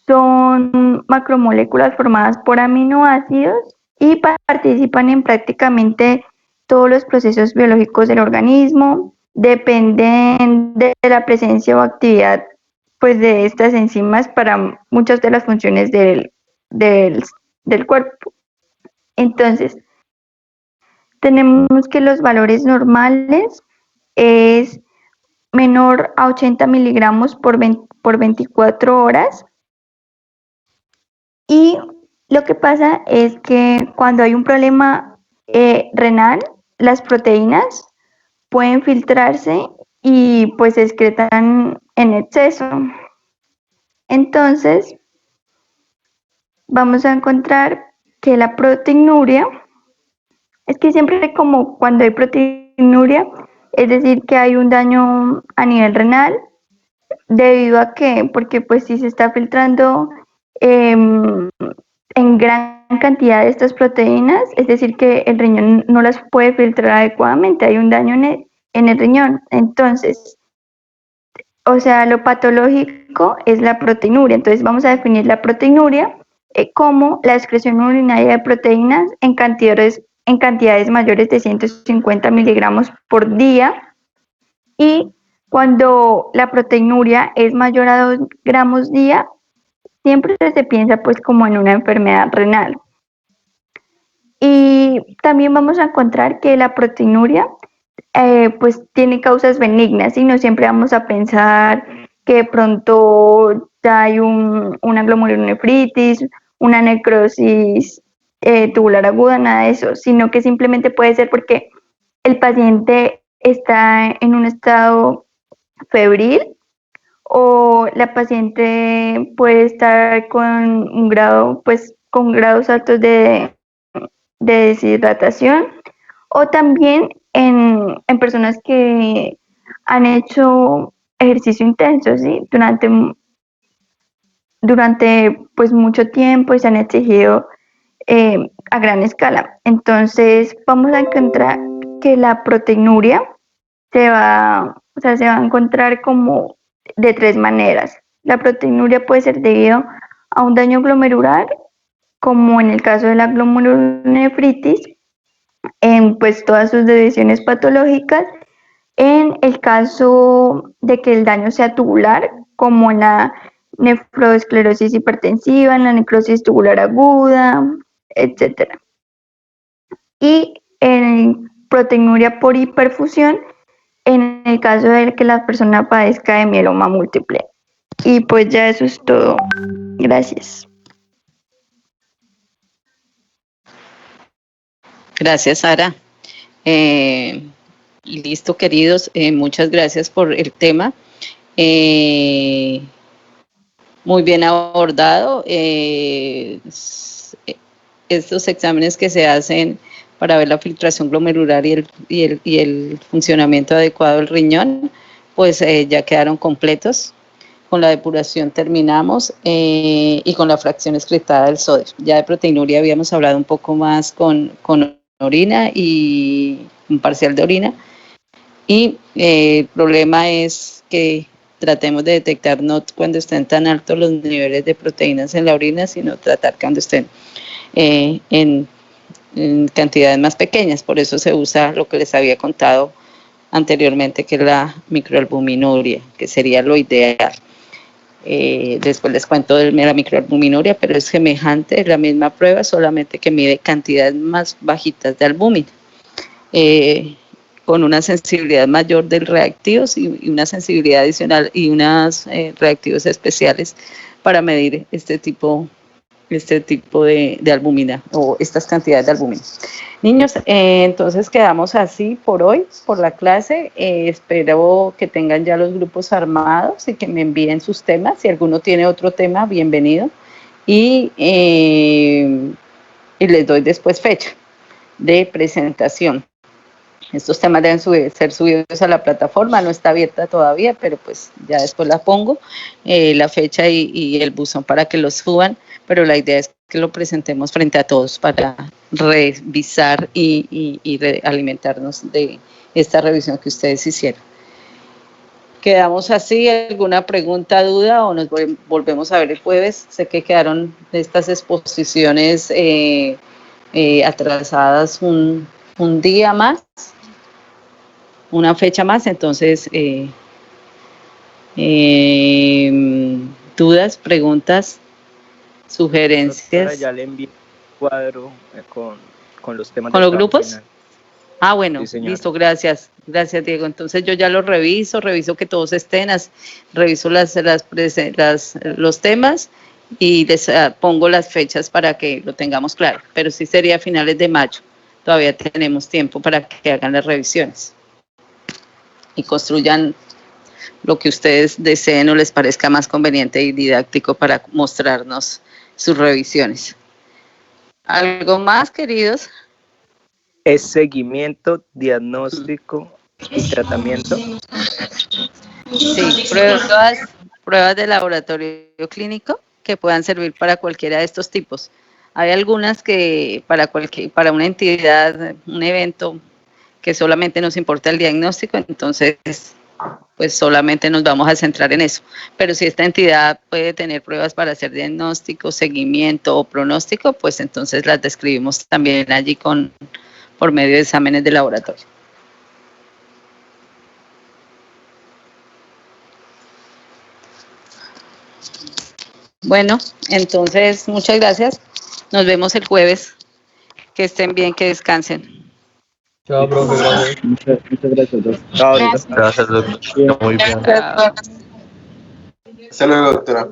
son macromoléculas formadas por aminoácidos y participan en prácticamente todos los procesos biológicos del organismo, dependen de la presencia o actividad pues de estas enzimas para muchas de las funciones del cuerpo. Entonces, tenemos que los valores normales es menor a 80 miligramos por 24 horas. Y lo que pasa es que cuando hay un problema renal, las proteínas pueden filtrarse y pues se excretan en exceso. Entonces, vamos a encontrar que la proteinuria, es que siempre como cuando hay proteinuria, es decir, que hay un daño a nivel renal, debido a que, porque pues si se está filtrando en gran cantidad de estas proteínas, es decir, que el riñón no las puede filtrar adecuadamente, hay un daño en el riñón. Entonces, o sea, lo patológico es la proteinuria. Entonces vamos a definir la proteinuria como la excreción urinaria de proteínas en cantidades mayores de 150 miligramos por día, y cuando la proteinuria es mayor a 2 gramos día, siempre se piensa pues como en una enfermedad renal. Y también vamos a encontrar que la proteinuria pues tiene causas benignas y no siempre vamos a pensar que de pronto hay una glomerulonefritis, una necrosis tubular aguda, nada de eso, sino que simplemente puede ser porque el paciente está en un estado febril, o la paciente puede estar con con grados altos de deshidratación, o también en personas que han hecho ejercicio intenso, ¿sí? durante pues mucho tiempo y se han exigido a gran escala. Entonces vamos a encontrar que la proteinuria se va a encontrar como de 3 maneras. La proteinuria puede ser debido a un daño glomerular, como en el caso de la glomerulonefritis, en pues todas sus divisiones patológicas. En el caso de que el daño sea tubular, como en la nefroesclerosis hipertensiva, en la necrosis tubular aguda, etc. Y en proteinuria por hiperfusión, en el caso de que la persona padezca de mieloma múltiple. Y pues ya eso es todo. Gracias. Gracias, Sara. Listo, queridos. Muchas gracias por el tema. Muy bien abordado. Estos exámenes que se hacen para ver la filtración glomerular y el funcionamiento adecuado del riñón, pues ya quedaron completos. Con la depuración terminamos y con la fracción excretada del sodio. Ya de proteinuria habíamos hablado un poco más con orina y un parcial de orina. Y el problema es que tratemos de detectar no cuando estén tan altos los niveles de proteínas en la orina, sino tratar cuando estén en cantidades más pequeñas. Por eso se usa lo que les había contado anteriormente, que es la microalbuminuria, que sería lo ideal. Después les cuento de la microalbuminuria, pero es semejante, es la misma prueba, solamente que mide cantidades más bajitas de albúmina, con una sensibilidad mayor del reactivos y una sensibilidad adicional y unos reactivos especiales para medir este tipo de albúmina o estas cantidades de albúmina. Niños, entonces quedamos así por hoy, por la clase. Espero que tengan ya los grupos armados y que me envíen sus temas. Si alguno tiene otro tema, bienvenido. Y les doy después fecha de presentación. Estos temas deben ser subidos a la plataforma, no está abierta todavía, pero pues ya después la pongo, la fecha y el buzón para que los suban, pero la idea es que lo presentemos frente a todos para revisar y alimentarnos de esta revisión que ustedes hicieron. Quedamos así, ¿alguna pregunta, duda o nos volvemos a ver el jueves? Sé que quedaron estas exposiciones atrasadas un día más, una fecha más, entonces dudas, preguntas, sugerencias. Doctora, ya le envié un cuadro con los temas. ¿Con los grupos? Final. Ah, bueno, Sí, listo, gracias. Gracias, Diego. Entonces yo ya lo reviso que todos estén, reviso los temas y les pongo las fechas para que lo tengamos claro. Pero sí sería a finales de mayo. Todavía tenemos tiempo para que hagan las revisiones y construyan lo que ustedes deseen o les parezca más conveniente y didáctico para mostrarnos sus revisiones. ¿Algo más, queridos? Es seguimiento, diagnóstico y tratamiento. Sí, pruebas de laboratorio clínico que puedan servir para cualquiera de estos tipos. Hay algunas que para una entidad, un evento, que solamente nos importa el diagnóstico, entonces pues solamente nos vamos a centrar en eso. Pero si esta entidad puede tener pruebas para hacer diagnóstico, seguimiento o pronóstico, pues entonces las describimos también allí por medio de exámenes de laboratorio. Bueno, entonces muchas gracias. Nos vemos el jueves. Que estén bien, que descansen. Chao, profe, gracias. Muchas gracias, doctor. Chao, Gracias, doctor. Muy bien. Chao. Hasta luego, doctora.